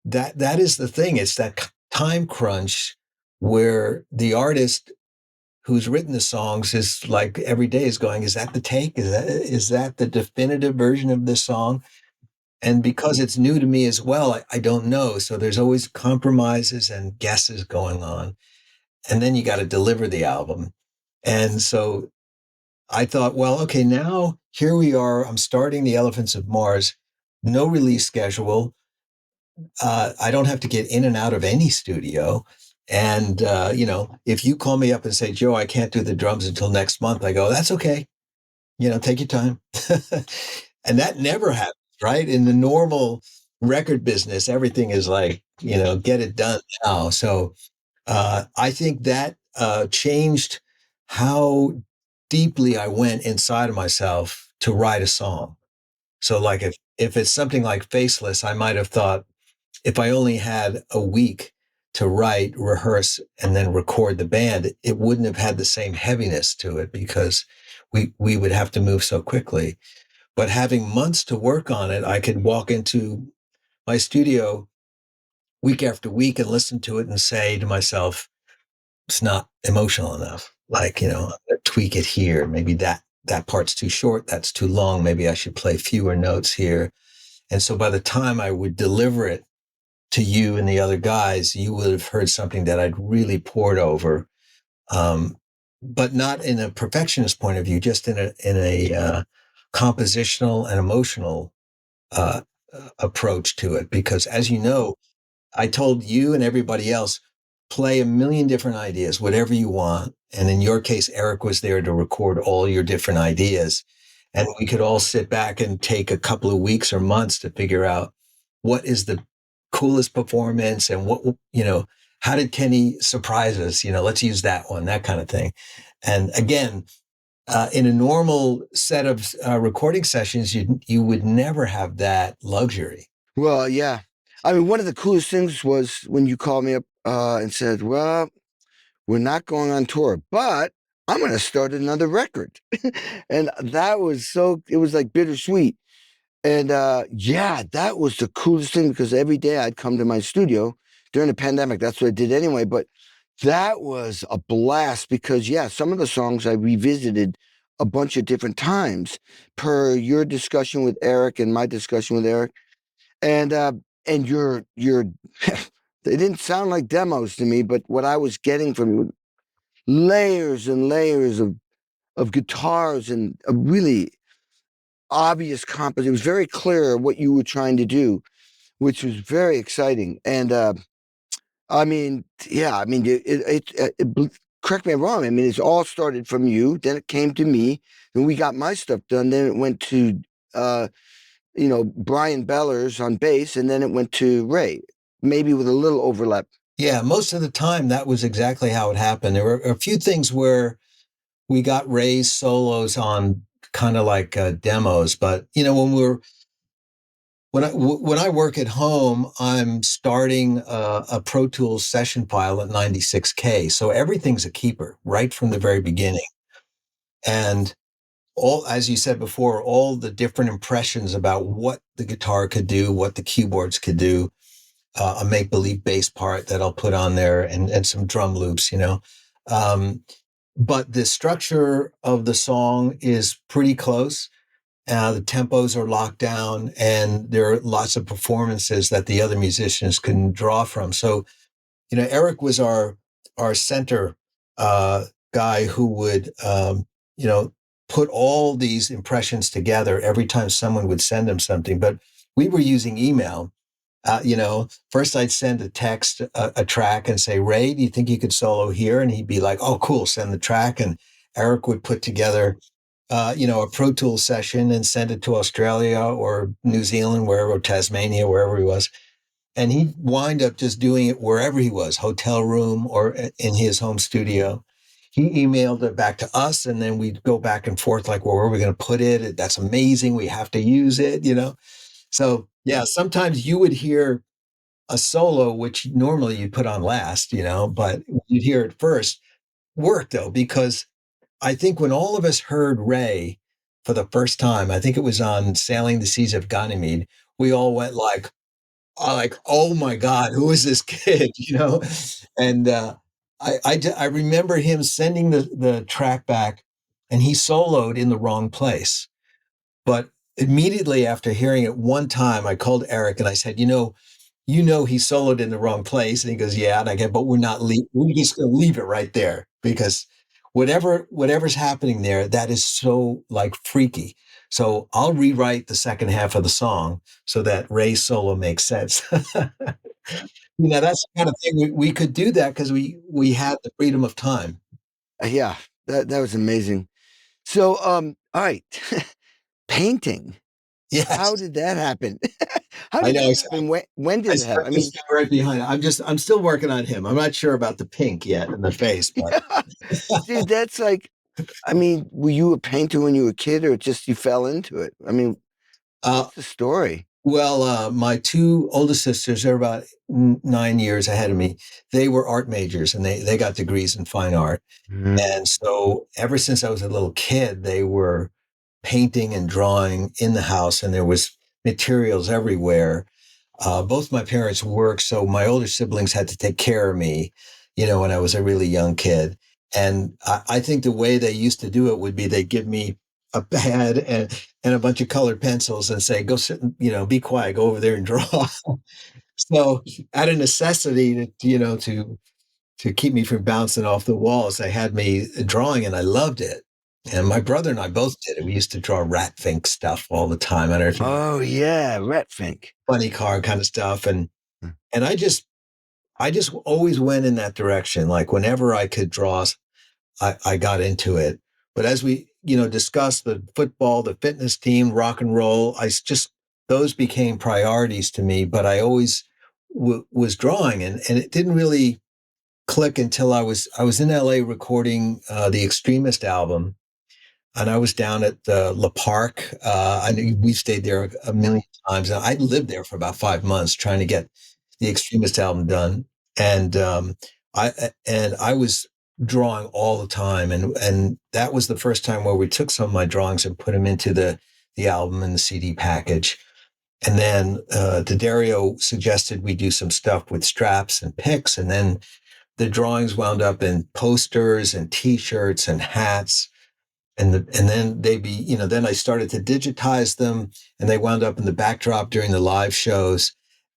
that is the thing. It's that time crunch where the artist who's written the songs is like every day is going, is that the take? Is that the definitive version of this song? And because it's new to me as well, I don't know. So there's always compromises and guesses going on. And then you got to deliver the album. And so I thought, well, okay, now here we are. I'm starting the Elephants of Mars, no release schedule. I don't have to get in and out of any studio. And, if you call me up and say, Joe, I can't do the drums until next month, I go, that's okay. Take your time. And that never happens, right? In the normal record business, everything is like, get it done now. So I think that changed how deeply I went inside of myself to write a song. So like if it's something like Faceless, I might have thought, if I only had a week to write, rehearse, and then record the band, it wouldn't have had the same heaviness to it because we would have to move so quickly. But having months to work on it, I could walk into my studio week after week and listen to it and say to myself, it's not emotional enough. Like, tweak it here. Maybe that part's too short. That's too long. Maybe I should play fewer notes here. And so by the time I would deliver it to you and the other guys, you would have heard something that I'd really poured over, but not in a perfectionist point of view, just in a compositional and emotional approach to it. Because as you know, I told you and everybody else, play a million different ideas, whatever you want. And in your case, Eric was there to record all your different ideas. And we could all sit back and take a couple of weeks or months to figure out what is the coolest performance and how did Kenny surprise us? Let's use that one, that kind of thing. And again, in a normal set of recording sessions, you would never have that luxury. Well, yeah. I mean, one of the coolest things was when you called me up and said, well, we're not going on tour, but I'm going to start another record. And that was it was like bittersweet. And yeah, that was the coolest thing because every day I'd come to my studio during the pandemic. That's what I did anyway. But that was a blast because, yeah, some of the songs I revisited a bunch of different times per your discussion with Eric and my discussion with Eric. And your they didn't sound like demos to me, but what I was getting from you, layers and layers of guitars and a really obvious composition. It was very clear what you were trying to do, which was very exciting. And I mean, yeah, I mean, correct me if I'm wrong. I mean, it's all started from you, then it came to me, and we got my stuff done. Then it went to Brian Bellers on bass, and then it went to Ray, maybe with a little overlap. Yeah, most of the time that was exactly how it happened. There were a few things where we got Ray's solos on kind of like demos, but when I work at home, I'm starting a Pro Tools session file at 96K, so everything's a keeper right from the very beginning. And all, as you said before, all the different impressions about what the guitar could do, what the keyboards could do, a make believe bass part that I'll put on there, and some drum loops, you know. Um, but the structure of the song is pretty close. The tempos are locked down, and there are lots of performances that the other musicians can draw from. So, you know, Eric was our center guy who would, you know, put all these impressions together every time someone would send him something. But we were using email. You know, first I'd send a text, a track, and say, Ray, do you think you could solo here? And he'd be like, oh, cool, send the track. And Eric would put together, you know, a Pro Tools session and send it to Australia or New Zealand, wherever, or Tasmania, wherever he was. And he'd wind up just doing it wherever he was, hotel room or in his home studio. He emailed it back to us, and then we'd go back and forth like, well, where are we going to put it? That's amazing. We have to use it, you know? So, yeah, sometimes you would hear a solo, which normally you'd put on last, you know, but you'd hear it first. Work, though, because I think when all of us heard Ray for the first time, I think it was on Sailing the Seas of Ganymede, we all went like, oh my God, who is this kid? You know, and I remember him sending the track back, and he soloed in the wrong place. But immediately after hearing it one time, I called Eric and I said, you know, he soloed in the wrong place. And he goes, yeah. And I get, but we're just going to leave it right there because whatever's happening there, that is so like freaky. So I'll rewrite the second half of the song so that Ray's solo makes sense. You know, that's the kind of thing we could do that because we had the freedom of time. Yeah, that was amazing. So, all right, painting. Yes, How did that happen? How I did know. that happen? When I did it happen? stuck I this mean, guy right behind. I'm still working on him. I'm not sure about the pink yet in the face, but dude, that's like, I mean, were you a painter when you were a kid, or just you fell into it? I mean, uh, what's the story? well, my two oldest sisters, they're about 9 years ahead of me. They were art majors and they got degrees in fine art. And Mm. so ever since I was a little kid, they were painting and drawing in the house, and there was materials everywhere. Both my parents worked, so my older siblings had to take care of me, you know, when I was a really young kid. And I think the way they used to do it would be they'd give me a pad and a bunch of colored pencils and say, go sit, you know, be quiet, go over there and draw. So out of necessity to keep me from bouncing off the walls, they had me drawing and I loved it. And my brother and I both did it. We used to draw rat fink stuff all the time. I don't know if you Oh yeah, Rat Fink. funny car kind of stuff. And Mm. and I just always went in that direction. Like whenever I could draw, I got into it. But as we, you know, discussed the football, the fitness team, rock and roll, those became priorities to me. But I always was drawing, and it didn't really click until I was in LA recording the Extremist album, and I was down at La Park. I knew we stayed there a million times. And I lived there for about 5 months trying to get the Extremist album done, and I was drawing all the time, and that was the first time where we took some of my drawings and put them into the album and the CD package. And then D'Addario suggested we do some stuff with straps and picks, and then the drawings wound up in posters and T-shirts and hats, and then then I started to digitize them, and they wound up in the backdrop during the live shows.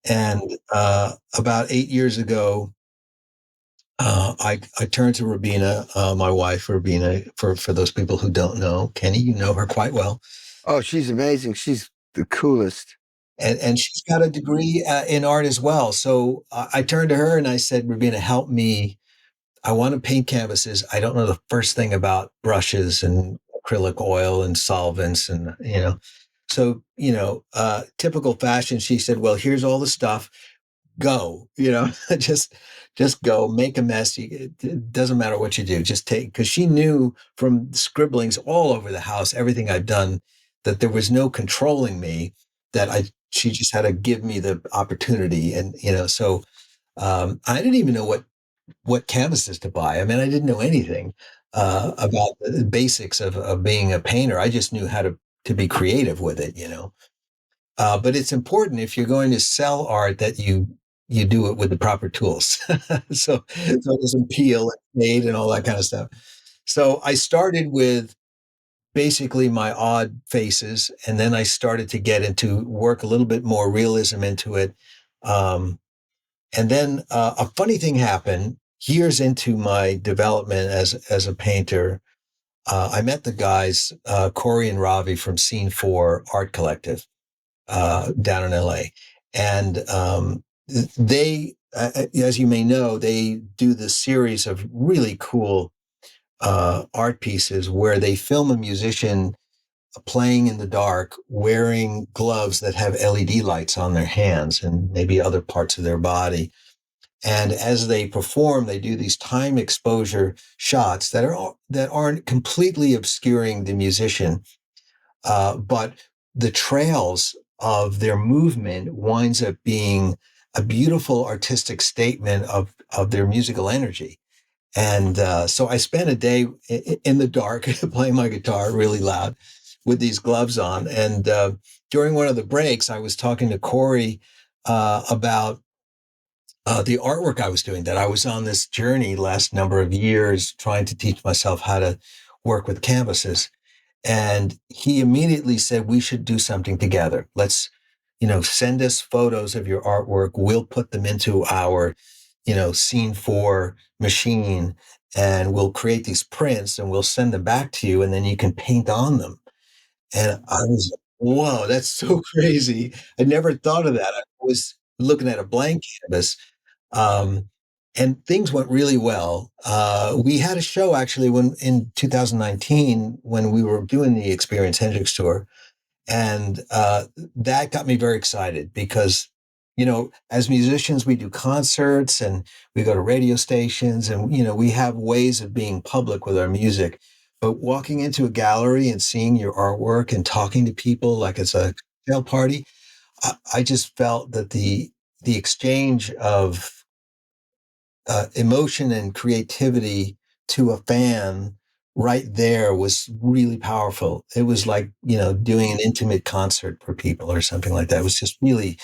And about 8 years ago, I turned to Rabina, my wife, Rabina, for those people who don't know Kenny, you know her quite well, Oh, she's amazing. She's the coolest. and she's got a degree in art as well. So I turned to her and I said, Rabina, help me. I want to paint canvases. I don't know the first thing about brushes and acrylic oil and solvents and So, typical fashion, she said, "Well, here's all the stuff. Go, just go, make a mess. It doesn't matter what you do. Just take." Because she knew from scribblings all over the house, everything I've done, that there was no controlling me. She just had to give me the opportunity, and so I didn't even know what canvases to buy. I mean, I didn't know anything. about the basics of being a painter. I just knew how to be creative with it, you know. But it's important if you're going to sell art that you do it with the proper tools, so it doesn't peel and fade and all that kind of stuff. So I started with basically my odd faces, and then I started to get into work a little bit more realism into it. Um, and then a funny thing happened years into my development as a painter. I met the guys, Corey and Ravi from Scene 4 Art Collective down in LA. And they, as you may know, they do this series of really cool art pieces where they film a musician playing in the dark, wearing gloves that have LED lights on their hands and maybe other parts of their body. And as they perform, they do these time exposure shots that aren't completely obscuring the musician, but the trails of their movement winds up being a beautiful artistic statement of their musical energy. And so I spent a day in the dark playing my guitar really loud with these gloves on. And during one of the breaks, I was talking to Corey about the artwork I was doing, that I was on this journey last number of years trying to teach myself how to work with canvases. And he immediately said, we should do something together. Let's, send us photos of your artwork. We'll put them into our, Scene 4 machine, and we'll create these prints and we'll send them back to you, and then you can paint on them. And I was, whoa, that's so crazy. I never thought of that. I was looking at a blank canvas. Um, and things went really well. We had a show actually when in 2019 when we were doing the Experience Hendrix tour, and that got me very excited because, as musicians, we do concerts and we go to radio stations, and we have ways of being public with our music. But walking into a gallery and seeing your artwork and talking to people like it's a cocktail party, I just felt that the exchange of emotion and creativity to a fan right there was really powerful. It was like, doing an intimate concert for people or something like that. It was just really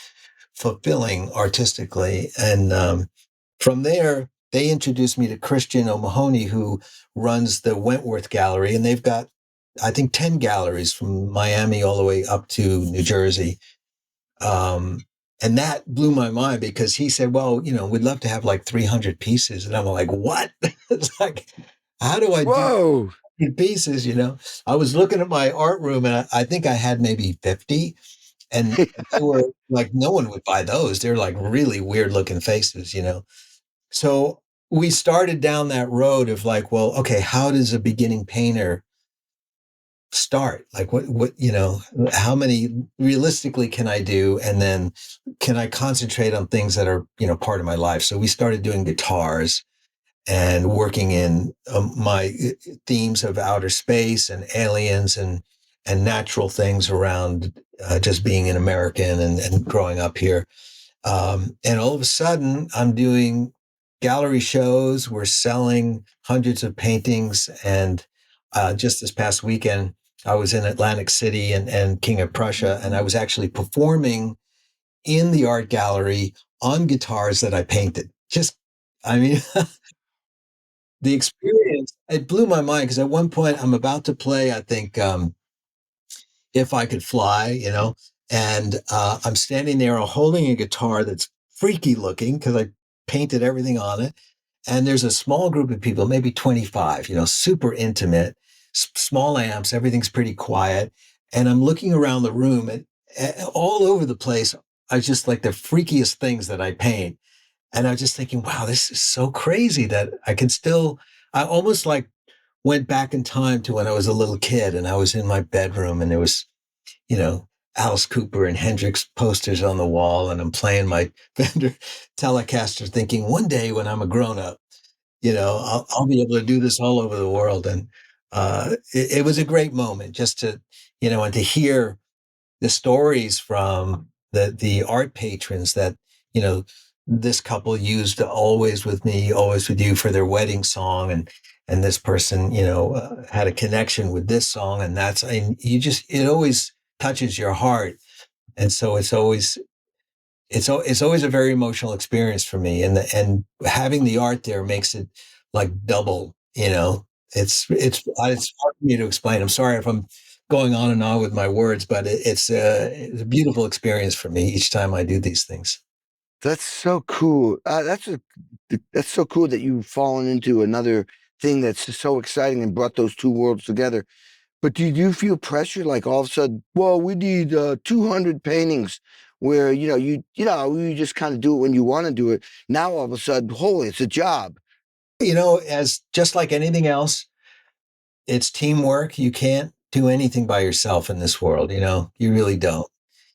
fulfilling artistically. And from there, they introduced me to Christian O'Mahony, who runs the Wentworth Gallery. And they've got, I think, 10 galleries from Miami all the way up to New Jersey. Um, and that blew my mind because he said, well, we'd love to have like 300 pieces. And I'm like, what? It's like, how do I do Whoa. 300 pieces? I was looking at my art room and I think I had maybe 50. And they were like, no one would buy those. They're like really weird looking faces. So we started down that road of like, well, okay, how does a beginning painter start? Like how many realistically can I do? And then can I concentrate on things that are, part of my life? So we started doing guitars and working in my themes of outer space and aliens and natural things around just being an American and growing up here. And all of a sudden I'm doing gallery shows. We're selling hundreds of paintings. And just this past weekend, I was in Atlantic City and King of Prussia, and I was actually performing in the art gallery on guitars that I painted. I mean, the experience, it blew my mind because at one point I'm about to play, I think, If I Could Fly, and I'm standing there holding a guitar that's freaky looking because I painted everything on it. And there's a small group of people, maybe 25, super intimate, small amps, everything's pretty quiet. And I'm looking around the room and all over the place, I just like the freakiest things that I paint. And I was just thinking, wow, this is so crazy that I almost like went back in time to when I was a little kid and I was in my bedroom and there was, you know, Alice Cooper and Hendrix posters on the wall, and I'm playing my Fender Telecaster thinking one day when I'm a grown up, I'll be able to do this all over the world. And it was a great moment just to, and to hear the stories from the art patrons that, you know, this couple used Always With Me, Always With You for their wedding song. And this person, had a connection with this song. And it always touches your heart. And so it's always a very emotional experience for me. And having the art there makes it like double, it's hard for me to explain. I'm sorry if I'm going on and on with my words, but it's a beautiful experience for me each time I do these things. That's so cool. That's so cool that you've fallen into another thing that's just so exciting and brought those two worlds together. But do you feel pressure like all of a sudden, well, we need 200 paintings where, you just kind of do it when you want to do it. Now all of a sudden, holy, it's a job. As just like anything else, it's teamwork. You can't do anything by yourself in this world. You really don't.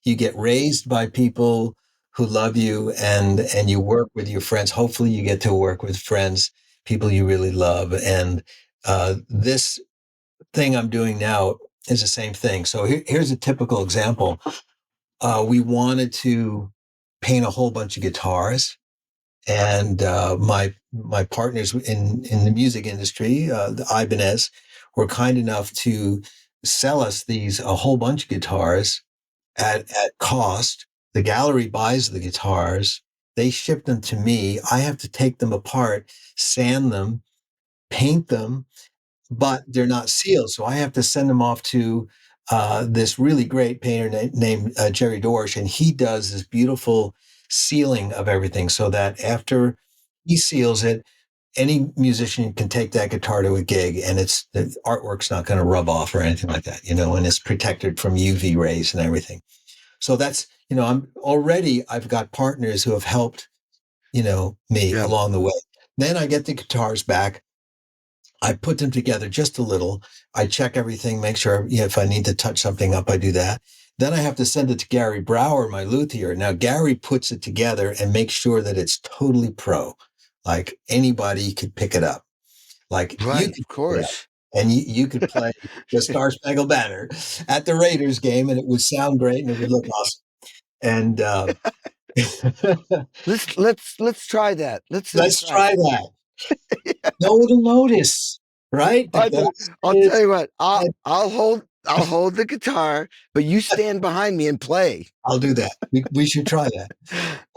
You get raised by people who love you, and you work with your friends. Hopefully you get to work with friends, people you really love. And this thing I'm doing now is the same thing. So here's a typical example. We wanted to paint a whole bunch of guitars, and my partners in the music industry, the Ibanez, were kind enough to sell us a whole bunch of guitars at cost. The gallery buys the guitars. They ship them to me. I have to take them apart, sand them, paint them, but they're not sealed. So I have to send them off to this really great painter named Jerry Dorsch, and he does this beautiful sealing of everything so that after he seals it, any musician can take that guitar to a gig, and the artwork's not going to rub off or anything like that, and it's protected from UV rays and everything. So that's, I've got partners who have helped, me Yeah. along the way. Then I get the guitars back. I put them together just a little. I check everything, make sure, if I need to touch something up, I do that. Then I have to send it to Gary Brower, my luthier. Now, Gary puts it together and makes sure that it's totally pro. Like anybody could pick it up. Like you Right, could of pick it up course. and you could play the Star Spangled Banner at the Raiders game, and it would sound great and it would look awesome. And Let's try that. Let's let's try try that. that. No one will notice, right? The I do, I'll tell glasses. you what, I'll hold the guitar, but you stand behind me and play. I'll do that. We should try that.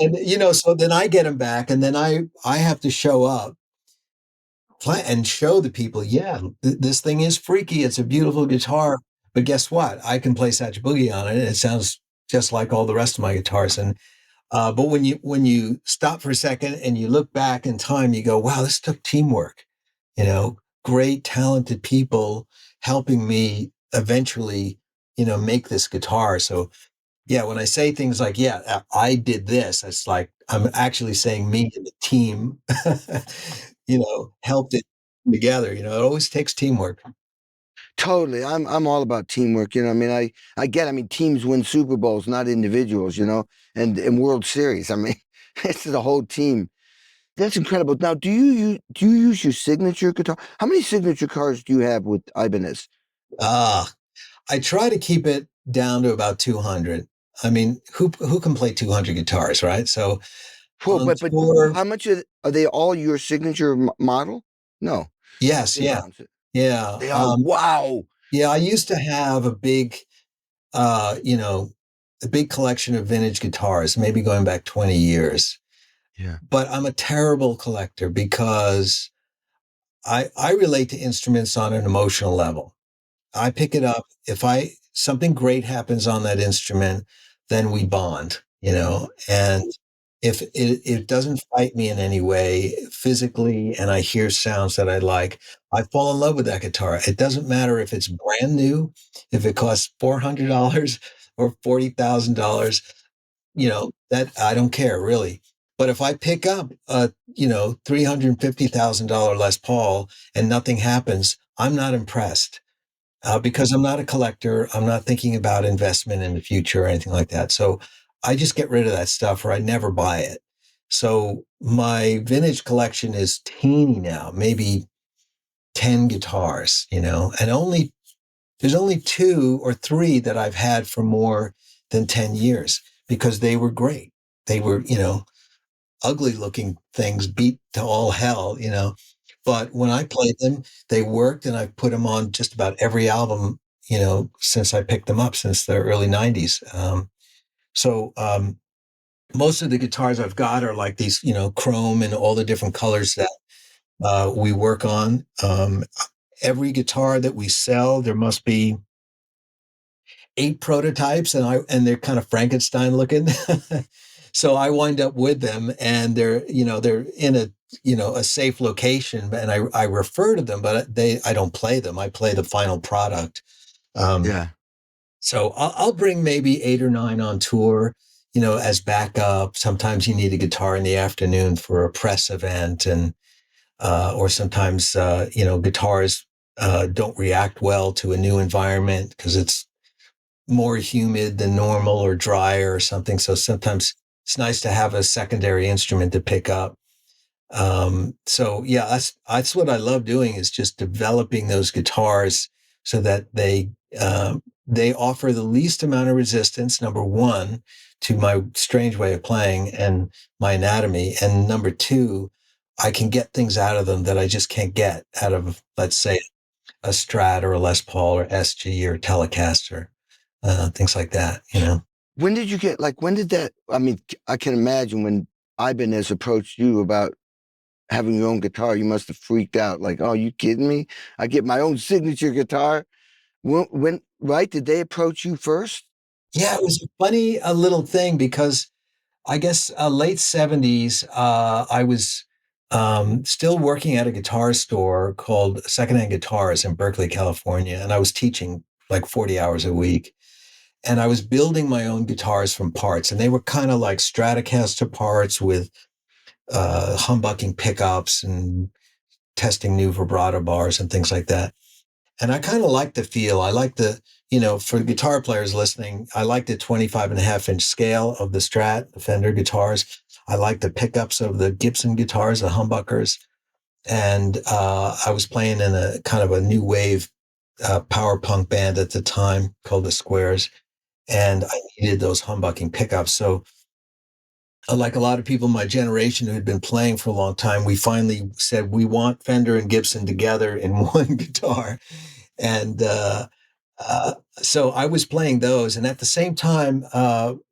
And so then I get them back, and then I have to show up and show the people, yeah, this thing is freaky. It's a beautiful guitar, but guess what? I can play Satch Boogie on it, and it sounds just like all the rest of my guitars. And but when you stop for a second and you look back in time, you go, wow, this took teamwork. Great, talented people helping me eventually, make this guitar. So yeah, when I say things like, yeah, I did this, it's like I'm actually saying me and the team, helped it together. It always takes teamwork. Totally. I'm all about teamwork. I mean, I mean, teams win Super Bowls, not individuals, and World Series. I mean, it's the whole team. That's incredible. Now, do you use your signature guitar? How many signature cars do you have with Ibanez? Ah, I try to keep it down to about 200. I mean, who can play 200 guitars, right? So Well, on but tour, how much are they all your signature model? No, yes, they're yeah, not. yeah. They are. Wow. Yeah, I used to have uh, you know, a big collection of vintage guitars, maybe going back 20 years. Yeah. But I'm a terrible collector because I relate to instruments on an emotional level. I pick it up. If something great happens on that instrument, then we bond, and if it doesn't fight me in any way physically and I hear sounds that I like, I fall in love with that guitar. It doesn't matter if it's brand new, if it costs $400 or $40,000, that I don't care really. But if I pick up a, $350,000 Les Paul and nothing happens, I'm not impressed because I'm not a collector. I'm not thinking about investment in the future or anything like that. So I just get rid of that stuff or I never buy it. So my vintage collection is teeny now, maybe 10 guitars, and there's only two or three that I've had for more than 10 years because they were great. They were, ugly looking things beat to all hell, you know. But when I played them, they worked, and I've put them on just about every album, you know, since I picked them up, since the early 90s. So most of the guitars I've got are like these, you know, chrome and all the different colors that we work on. Every guitar that we sell, there must be 8 prototypes, and they're kind of Frankenstein looking. So I wind up with them, and they're, you know, they're in a, you know, a safe location, and I refer to them, but I don't play them. I play the final product. Um, Yeah. so I'll bring maybe 8 or 9 on tour, you know, as backup. Sometimes you need a guitar in the afternoon for a press event, and or sometimes you know, guitars don't react well to a new environment because it's more humid than normal or drier or something. So sometimes it's nice to have a secondary instrument to pick up. So yeah, that's what I love doing, is just developing those guitars so that they offer the least amount of resistance. Number one, to my strange way of playing and my anatomy, and number two, I can get things out of them that I just can't get out of, let's say, a Strat or a Les Paul or SG or Telecaster, things like that. You know. When did you get, like, when did that, I mean, I can imagine when Ibanez approached you about having your own guitar, you must have freaked out. Like, oh, you kidding me? I get my own signature guitar. Right? Did they approach you first? Yeah, it was a funny little thing because I guess late 70s, I was still working at a guitar store called Secondhand Guitars in Berkeley, California, and I was teaching like 40 hours a week. And I was building my own guitars from parts, and they were kind of like Stratocaster parts with humbucking pickups and testing new vibrato bars and things like that. And I kind of like the feel. I like the, you know, for guitar players listening, I like the 25.5-inch scale of the Strat, the Fender guitars. I like the pickups of the Gibson guitars, the humbuckers. And I was playing in a kind of a new wave power punk band at the time called the Squares. And I needed those humbucking pickups. So like a lot of people in my generation who had been playing for a long time, we finally said, we want Fender and Gibson together in one guitar. And so I was playing those. And at the same time,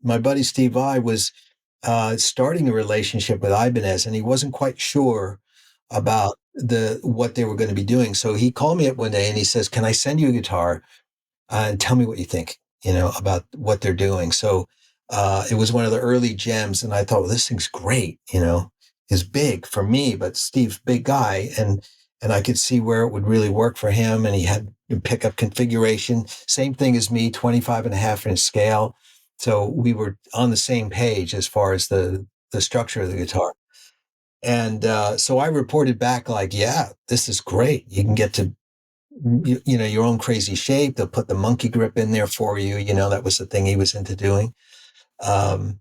my buddy Steve Vai was starting a relationship with Ibanez, and he wasn't quite sure about what they were going to be doing. So he called me up one day and he says, "Can I send you a guitar and tell me what you think, you know, about what they're doing?" So it was one of the early gems, and I thought, well, this thing's great, you know, is big for me, but Steve's a big guy, and I could see where it would really work for him. And he had pickup configuration, same thing as me, 25.5-inch scale. So we were on the same page as far as the structure of the guitar. And so I reported back like, yeah, this is great. You can get to, you know, your own crazy shape. They'll put the monkey grip in there for you. You know, that was the thing he was into doing. Um,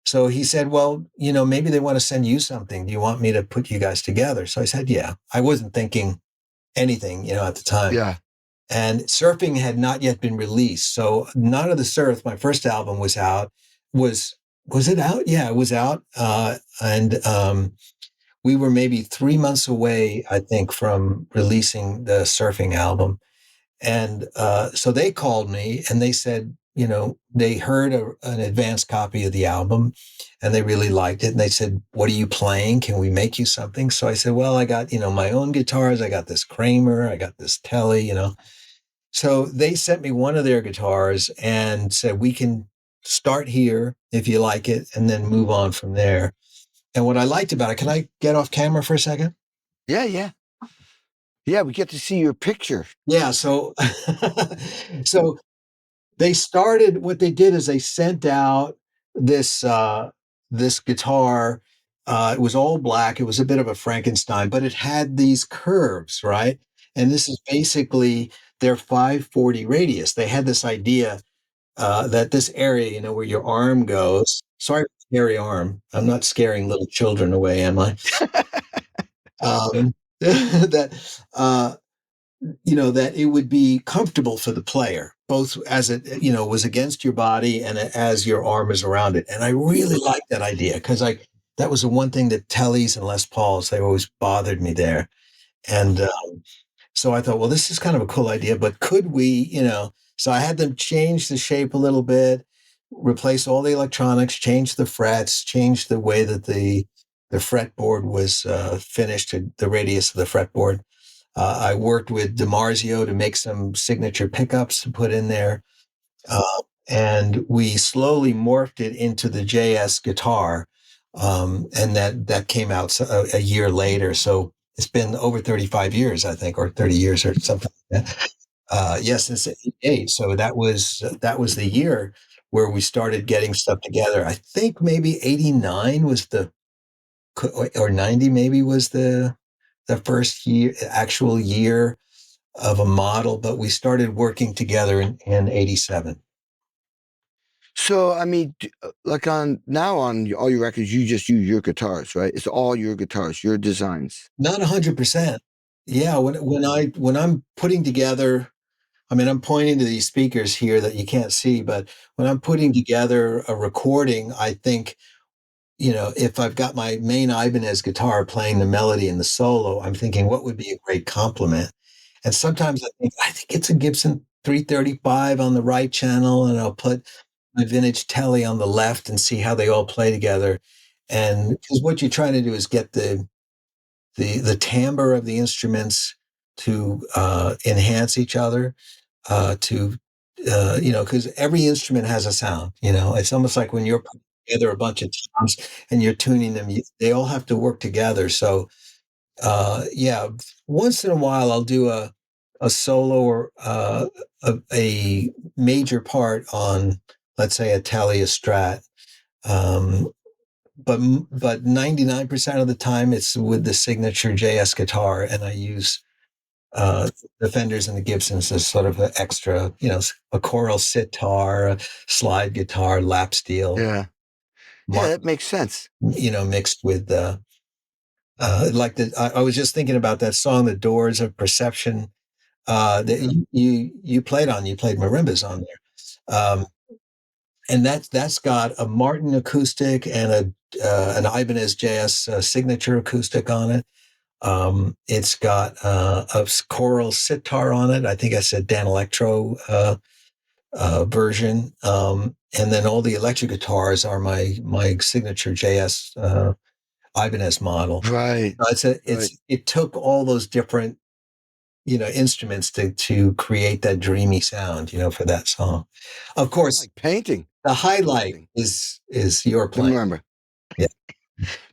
so he said, well, you know, maybe they want to send you something. Do you want me to put you guys together? So I said, yeah. I wasn't thinking anything, you know, at the time. Yeah. And Surfing had not yet been released. So None of the Surf, my first album, was out. Was it out? Yeah, it was out. And we were maybe 3 months away, I think, from releasing the Surfing album. And so they called me and they said, you know, they heard an advanced copy of the album and they really liked it. And they said, "What are you playing? Can we make you something?" So I said, "Well, I got, you know, my own guitars. I got this Kramer. I got this Telly, you know." So they sent me one of their guitars and said, "We can start here if you like it and then move on from there." And what I liked about it, can I get off camera for a second? Yeah. Yeah. Yeah. We get to see your picture. Yeah. So, so they started, what they did is they sent out this guitar. It was all black. It was a bit of a Frankenstein, but it had these curves, right? And this is basically their 540 radius. They had this idea that this area, you know, where your arm goes. Sorry, for the hairy arm. I'm not scaring little children away, am I? That you know, that it would be comfortable for the player, both as it, you know, was against your body and as your arm is around it. And I really liked that idea because that was the one thing that Tellys and Les Pauls, they always bothered me there. And so I thought, well, this is kind of a cool idea, but could we, so I had them change the shape a little bit, replace all the electronics, change the frets, change the way that the fretboard was finished, the radius of the fretboard. I worked with DiMarzio to make some signature pickups to put in there. And we slowly morphed it into the JS guitar. And that came out a year later. So it's been over 35 years, I think, or 30 years or something like that. Yes, since '88. So that was the year where we started getting stuff together. I think maybe '89 was or '90 maybe was the first actual year of a model, but we started working together in '87. So, I mean, like on all your records, you just use your guitars, right? It's all your guitars, your designs. Not 100%. Yeah, when I'm putting together, I mean, I'm pointing to these speakers here that you can't see, but when I'm putting together a recording, I think, if I've got my main Ibanez guitar playing the melody and the solo, I'm thinking what would be a great complement. And sometimes I think it's a Gibson 335 on the right channel, and I'll put my vintage Telly on the left and see how they all play together. And because what you're trying to do is get the timbre of the instruments to enhance each other, because every instrument has a sound. It's almost like when you're putting together a bunch of toms and you're tuning them, they all have to work together. So, yeah, once in a while I'll do a solo or a major part on, let's say, a Tele, a Strat. Um, but 99% of the time it's with the signature JS guitar, and I use the Fenders and the Gibsons as sort of an extra, a choral sitar, a slide guitar, lap steel, Yeah. Yeah, that makes sense. mixed with I was just thinking about that song, "The Doors of Perception," that you played on. You played marimbas on there. And that's got a Martin acoustic and an Ibanez JS signature acoustic on it. It's got a choral sitar on it. I think I said Dan Electro version. And then all the electric guitars are my signature JS Ibanez model. Right. It took all those different instruments to create that dreamy sound for that song. Of course, like painting. the highlight is your The playing. marimba. Yeah.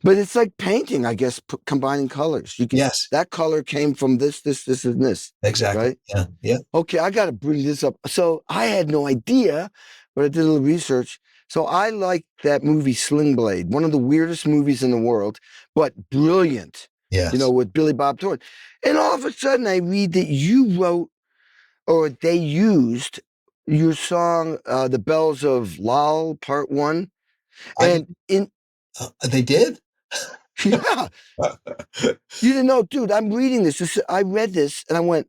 But it's like painting, I guess, combining colors. Yes. That color came from this, and this. Exactly. Right? Yeah. Yeah. Okay, I got to bring this up. So I had no idea, but I did a little research. So I like that movie Sling Blade, one of the weirdest movies in the world, but brilliant. Yes. With Billy Bob Thornton. And all of a sudden I read that you wrote, or they used your song, The Bells of Lal, Part 1. And they did? Yeah. You didn't know, dude, I'm reading this. I read this and I went,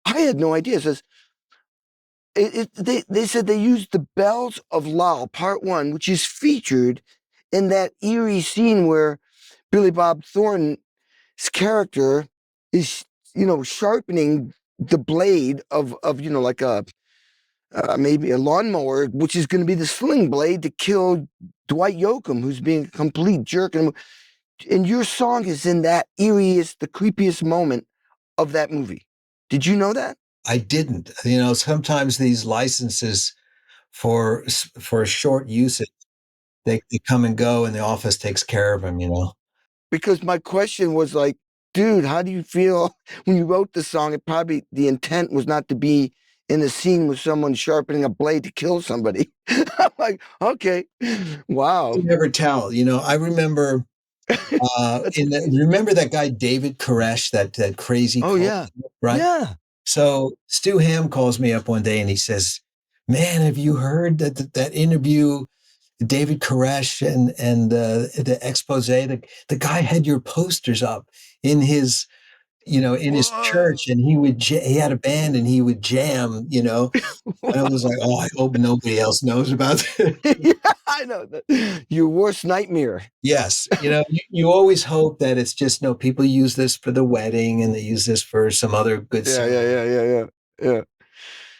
I had no idea. It says, they said they used The Bells of Lal, Part 1, which is featured in that eerie scene where Billy Bob Thornton's character is, sharpening the blade of like a maybe a lawnmower, which is going to be the sling blade to kill Dwight Yoakam, who's being a complete jerk. And your song is in that eeriest, the creepiest moment of that movie. Did you know that? I didn't. Sometimes these licenses for short usage, they come and go, and the office takes care of them. Because my question was like, dude, how do you feel when you wrote the song? The intent was not to be in a scene with someone sharpening a blade to kill somebody. I'm like, okay, wow. You never tell. I remember. Remember that guy David Koresh, that crazy. Oh yeah, right. Yeah. So Stu Ham calls me up one day and he says, "Man, have you heard that interview? David Koresh and the expose. The guy had your posters up in his in his Whoa. church, and he had a band and he would jam, and I was like, oh, I hope nobody else knows about this. Yeah, I know that. Your worst nightmare. Yes. You always hope that it's just, no, people use this for the wedding and they use this for some other good Yeah, yeah, ceremony. yeah, yeah, yeah, yeah.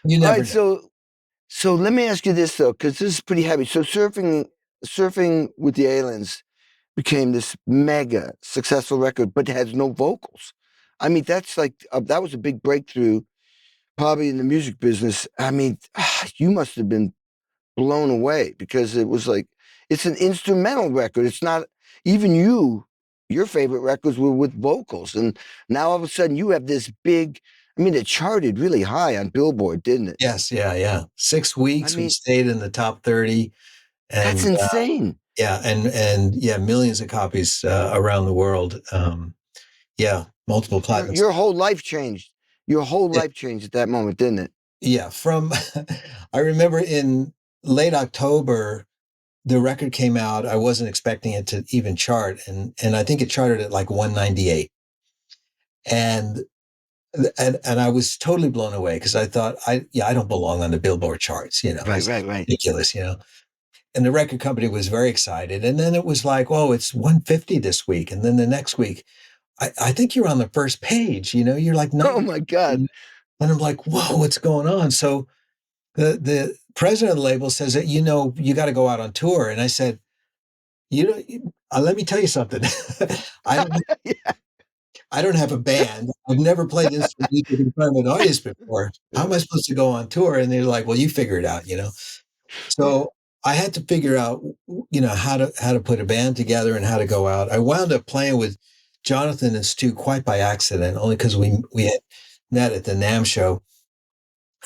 You All never right, know. so let me ask you this though, because this is pretty heavy. So surfing with the aliens became this mega successful record, but it has no vocals. I mean, that's like that was a big breakthrough, probably in the music business. I mean, you must have been blown away because it was like it's an instrumental record. It's not even you. Your favorite records were with vocals, and now all of a sudden you have this big. I mean, it charted really high on Billboard, didn't it? Yes. Yeah. Yeah. Six I weeks we mean, stayed in the top 30, that's and insane. yeah. And yeah, millions of copies around the world. Yeah. Multiple Your platinum. your whole life changed. Your whole life changed at that moment, didn't it? Yeah, I remember in late October, the record came out. I wasn't expecting it to even chart, and I think it charted at like 198, and and I was totally blown away because I thought, I don't belong on the Billboard charts. Right, This is right, right. ridiculous. And the record company was very excited, and then it was like, oh, it's 150 this week, and then the next week, I think you're on the first page. You're like Oh 90, my God. and I'm like, whoa, what's going on? So the president of the label says that, you got to go out on tour. And I said, let me tell you something. I don't Yeah, I don't have a band. I've never played instrument music in front of an audience before. How am I supposed to go on tour? And they're like, well, you figure it out. yeah. So I had to figure out, how to put a band together and how to go out. I wound up playing with Jonathan and Stu quite by accident, only because we had met at the NAMM show.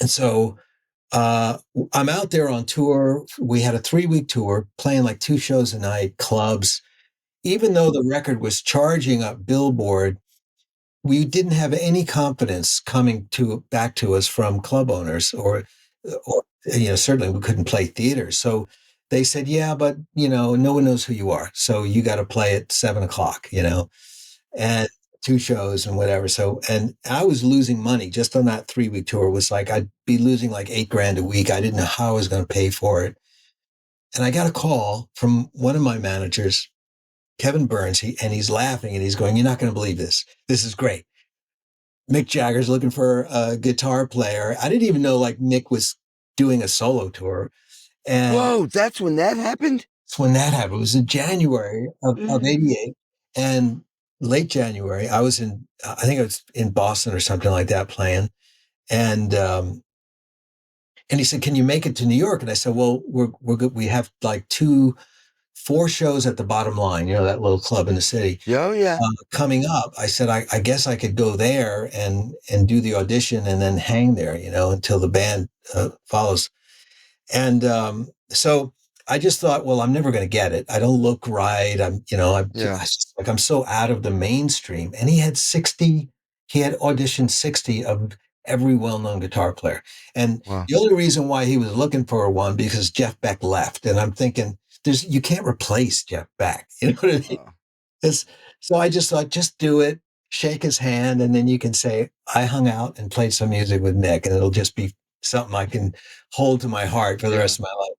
And so Uh, I'm out there on tour. We had a 3-week tour, playing like 2 shows a night, clubs. Even though the record was charging up Billboard, we didn't have any confidence coming back to us from club owners, or certainly we couldn't play theaters. So they said, yeah, but no one knows who you are, so you got to play at 7 o'clock. And 2 shows and whatever. So, and I was losing money just on that 3-week tour. It was like I'd be losing like 8 grand a week. I didn't know how I was going to pay for it. And I got a call from one of my managers, Kevin Burns, and he's laughing and he's going, "You're not going to believe this. This is great. Mick Jagger's looking for a guitar player." I didn't even know like Mick was doing a solo tour. And Whoa, that's when that happened? it's when that happened. It was in January of Mm. 88. And late January, I think I was in Boston or something like that playing. And, and he said, "Can you make it to New York?" And I said, "Well, we're good. We have like 4 shows at the Bottom Line, that little club in the city, Oh, yeah. coming up." I said, I guess I could go there and do the audition and then hang there, until the band follows. And so I just thought, well, I'm never going to get it. I don't look right. Yeah. I'm so out of the mainstream. And he had auditioned 60 of every well-known guitar player. And Wow. the only reason why he was looking for one, because Jeff Beck left. And I'm thinking, you can't replace Jeff Beck. You know what I mean? Wow. It's, so I just thought, just do it, shake his hand, and then you can say, I hung out and played some music with Nick, and it'll just be something I can hold to my heart for the Yeah. rest of my life.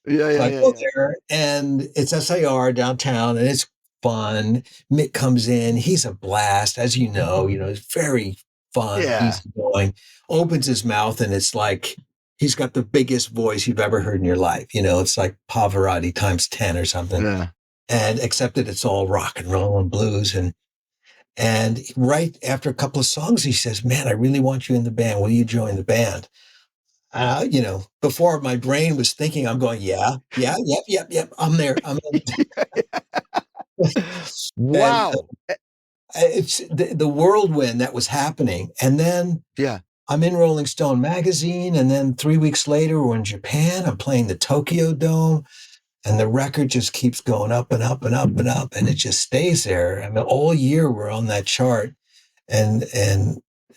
Yeah, So yeah, I yeah, go yeah. there, and it's SIR downtown, and it's fun. Mick comes in. He's a blast, as it's very fun, Yeah. easygoing, opens his mouth, and it's like he's got the biggest voice you've ever heard in your life. It's like Pavarotti times 10 or something. Yeah. And except that it's all rock and roll and blues. And right after a couple of songs, he says, "Man, I really want you in the band. Will you join the band?" Before my brain was thinking, I'm going, yeah, yeah, yep, yep, yep. I'm there. I'm in. And Wow. it's the whirlwind that was happening. And then Yeah. I'm in Rolling Stone magazine. And then 3 weeks later, we're in Japan. I'm playing the Tokyo Dome. And the record just keeps going up and up and up and up. And it just stays there. I mean, all year we're on that chart. And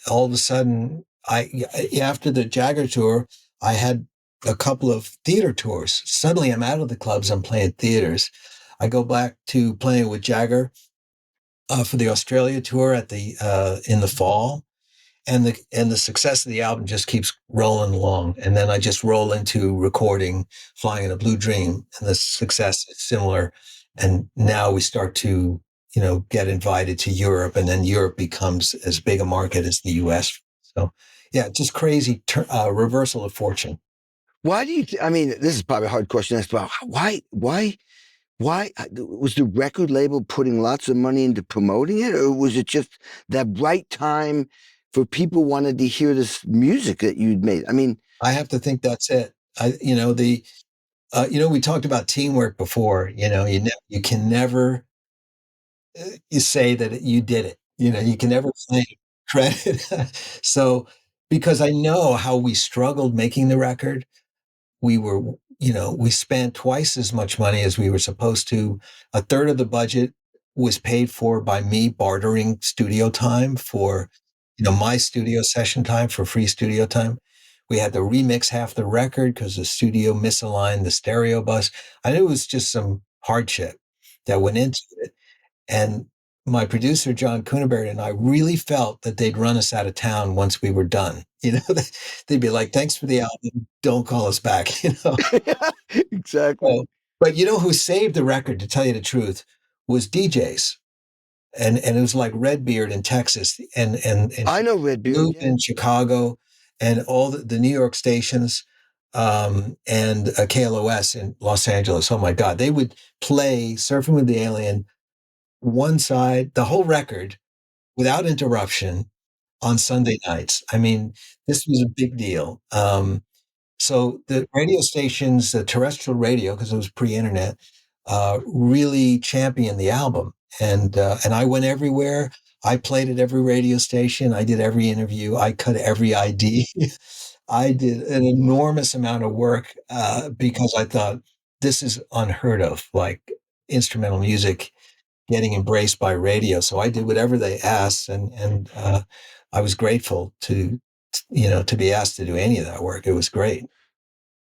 all of a sudden, after the Jagger tour, I had a couple of theater tours. Suddenly, I'm out of the clubs. I'm playing theaters. I go back to playing with Jagger, for the Australia tour at the in the fall, and the success of the album just keeps rolling along. And then I just roll into recording "Flying in a Blue Dream," and the success is similar. And now we start to get invited to Europe, and then Europe becomes as big a market as the U.S. So yeah, just crazy reversal of fortune. Why do you? I mean, this is probably a hard question to ask about. Why was the record label putting lots of money into promoting it, or was it just that right time for people wanted to hear this music that you'd made? I mean, I have to think that's it. We talked about teamwork before. You can never you say that you did it. You can never claim credit. So, because I know how we struggled making the record, we spent twice as much money as we were supposed to. A third of the budget was paid for by me bartering studio time for, my studio session time for free studio time. We had to remix half the record because the studio misaligned the stereo bus. I knew it was just some hardship that went into it. And my producer, John Kunibert, and I really felt that they'd run us out of town once we were done. They'd be like, thanks for the album. Don't call us back. exactly. So, but who saved the record, to tell you the truth, was DJs. And it was like Redbeard in Texas and I know Redbeard. Loop Yeah. in Chicago and all the New York stations, and KLOS in Los Angeles. Oh my God. They would play Surfing with the Alien one side, the whole record without interruption on Sunday nights. I mean, this was a big deal. So the radio stations, the terrestrial radio, because it was pre-internet, really championed the album, and I went everywhere. I played at every radio station. I did every interview. I cut every ID. I did an enormous amount of work because I thought this is unheard of, like instrumental music getting embraced by radio. So I did whatever they asked, and I was grateful to be asked to do any of that work. It was great.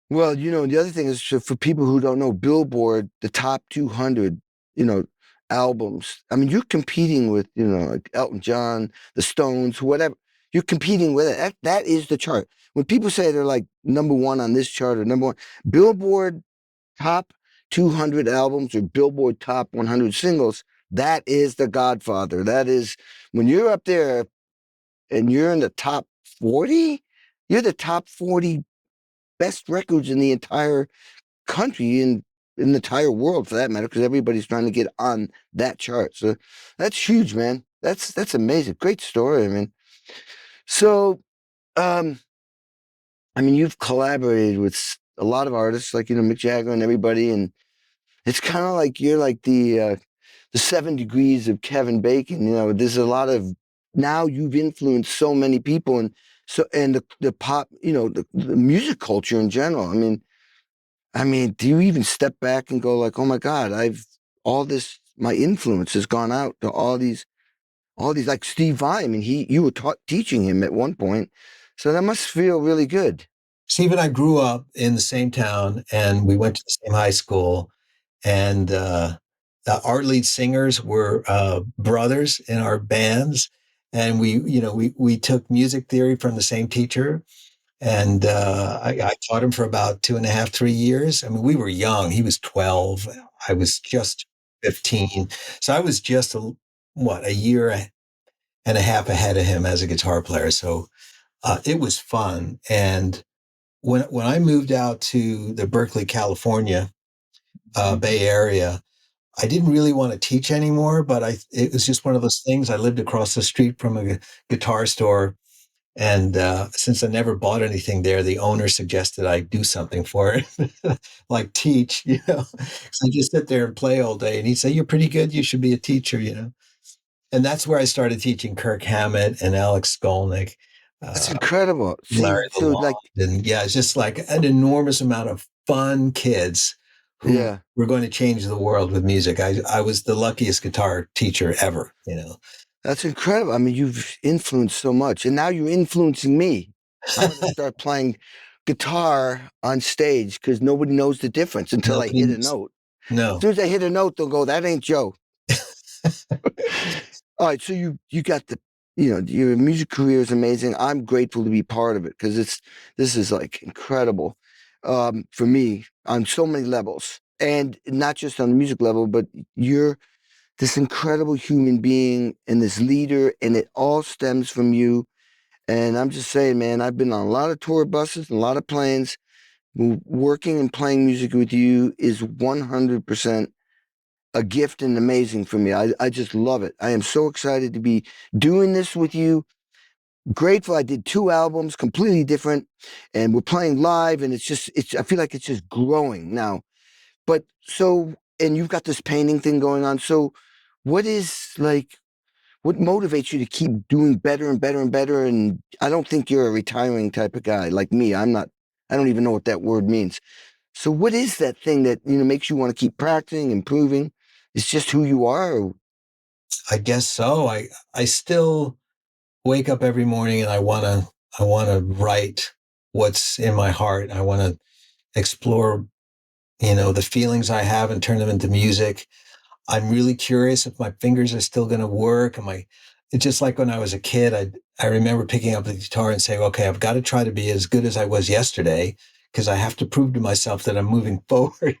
Well, the other thing is for people who don't know, Billboard, the top 200, you know, albums. I mean, you're competing with, like Elton John, the Stones, whatever. You're competing with it. That is the chart. When people say they're like number one on this chart or number one, Billboard top 200 albums or Billboard top 100 singles, that is the Godfather. That is when you're up there and you're in the top 40, you're the top 40 best records in the entire country and in the entire world for that matter, because everybody's trying to get on that chart. So that's huge, man. That's amazing. Great story. I mean, so um, I mean, you've collaborated with a lot of artists like Mick Jagger and everybody, and it's kind of like you're like the 7 degrees of Kevin Bacon. There's a lot of now you've influenced so many people, and the pop, the music culture in general. I mean, do you even step back and go like, oh my God, my influence has gone out to all these like Steve Vai. I mean, you were teaching him at one point, so that must feel really good. Steve and I grew up in the same town, and we went to the same high school. And our lead singers were brothers in our bands, and we took music theory from the same teacher. And I taught him for about 2.5, 3 years. I mean, we were young. He was 12. I was just 15. So I was just a year and a half ahead of him as a guitar player. So it was fun. And when I moved out to the Berkeley, California, Bay Area, I didn't really want to teach anymore, but it was just one of those things. I lived across the street from a guitar store. And since I never bought anything there, the owner suggested I do something for it, like teach. So I just sit there and play all day. And he'd say, "You're pretty good. You should be a teacher. And that's where I started teaching Kirk Hammett and Alex Skolnick, That's uh, incredible. Larry See, so Lalonde. like, And yeah, it's just like an enormous amount of fun kids who yeah, were going to change the world with music. I was the luckiest guitar teacher ever. that's incredible. I mean, you've influenced so much, and now you're influencing me. I'm going to start playing guitar on stage because nobody knows the difference until I Nobody hit a knows. note. As No. soon as I hit a note, they'll go, "That ain't Joe." All right, so you got the, your music career is amazing. I'm grateful to be part of it because this is like incredible for me on so many levels, and not just on the music level, but you're this incredible human being and this leader, and it all stems from you. And I'm just saying, man, I've been on a lot of tour buses and a lot of planes. Working and playing music with you is 100% a gift and amazing for me. I just love it. I am so excited to be doing this with you. Grateful. I did 2 albums, completely different, and we're playing live, and I feel like it's just growing now. But so, and you've got this painting thing going on. So what is like, what motivates you to keep doing better and better and better? And I don't think you're a retiring type of guy like me. I'm not, I don't even know what that word means. So what is that thing that, makes you want to keep practicing, improving? It's just who you are. I guess so. I still wake up every morning and I wanna write what's in my heart. I want to explore, the feelings I have and turn them into music. I'm really curious if my fingers are still going to work. It's just like when I was a kid, I remember picking up the guitar and saying, okay, I've got to try to be as good as I was yesterday because I have to prove to myself that I'm moving forward.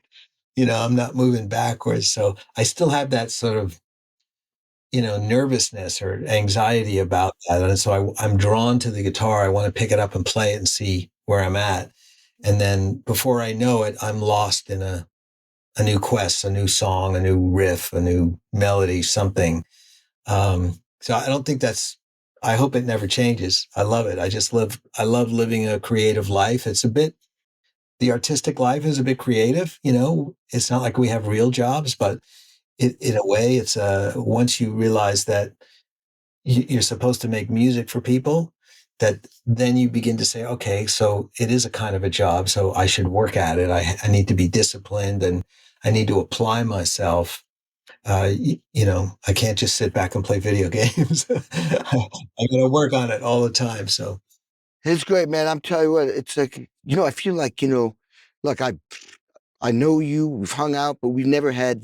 I'm not moving backwards. So I still have that sort of, nervousness or anxiety about that. And so I'm drawn to the guitar. I want to pick it up and play it and see where I'm at. And then before I know it, I'm lost in a new quest, a new song, a new riff, a new melody, something. So I don't think I hope it never changes. I love it. I love living a creative life. The artistic life is a bit creative, it's not like we have real jobs, but in a way it's once you realize that you're supposed to make music for people, that then you begin to say, okay, so it is a kind of a job. So I should work at it. I need to be disciplined and I need to apply myself. I can't just sit back and play video games. I'm going to work on it all the time. So It's great, man. I'm telling you what, it's like, I feel like, look, I know you, we've hung out, but we've never had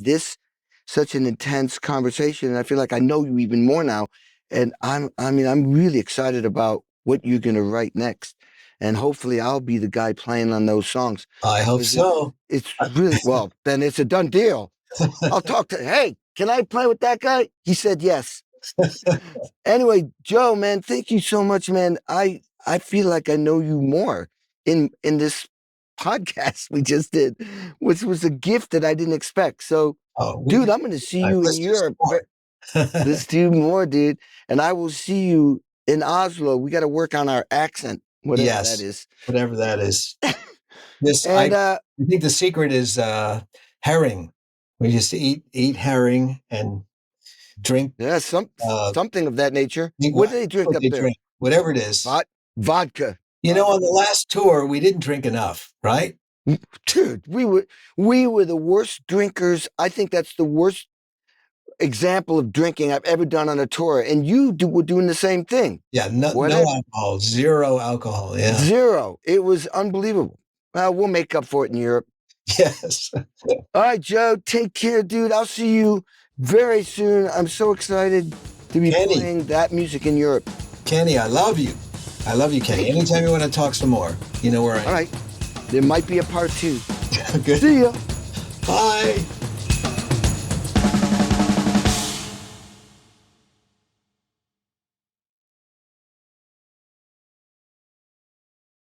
such an intense conversation. And I feel like I know you even more now. And I'm really excited about what you're going to write next. And hopefully I'll be the guy playing on those songs. I hope Because so. it's really, well, then it's a done deal. I'll talk hey, can I play with that guy? He said yes. Anyway, Joe, man, thank you so much, man. I feel like I know you more in this podcast we just did, which was a gift that I didn't expect. So, dude, I'm going to see you in Let's do some Europe. more. Let's do more, dude. And I will see you in Oslo. We got to work on our accent, whatever that Yes, is. whatever that is. And I think the secret is herring. We just eat herring and drink. yeah, Uh, something of that nature. What do they drink what up they there? drink, whatever it is. Vodka. On Vodka. the last tour, we didn't drink enough, right? Dude, we were the worst drinkers. I think that's the worst example of drinking I've ever done on a tour. And were doing the same thing. Yeah, no Whatever. alcohol, zero alcohol. Yeah. Zero. It was unbelievable. Well, we'll make up for it in Europe. Yes. All right, Joe, take care, dude. I'll see you very soon. I'm so excited to be playing that music in Europe. Kenny, I love you. I love you, Kenny. Anytime you want to talk some more, you know where I am. All right. There might be a part 2. Good. See ya. Bye.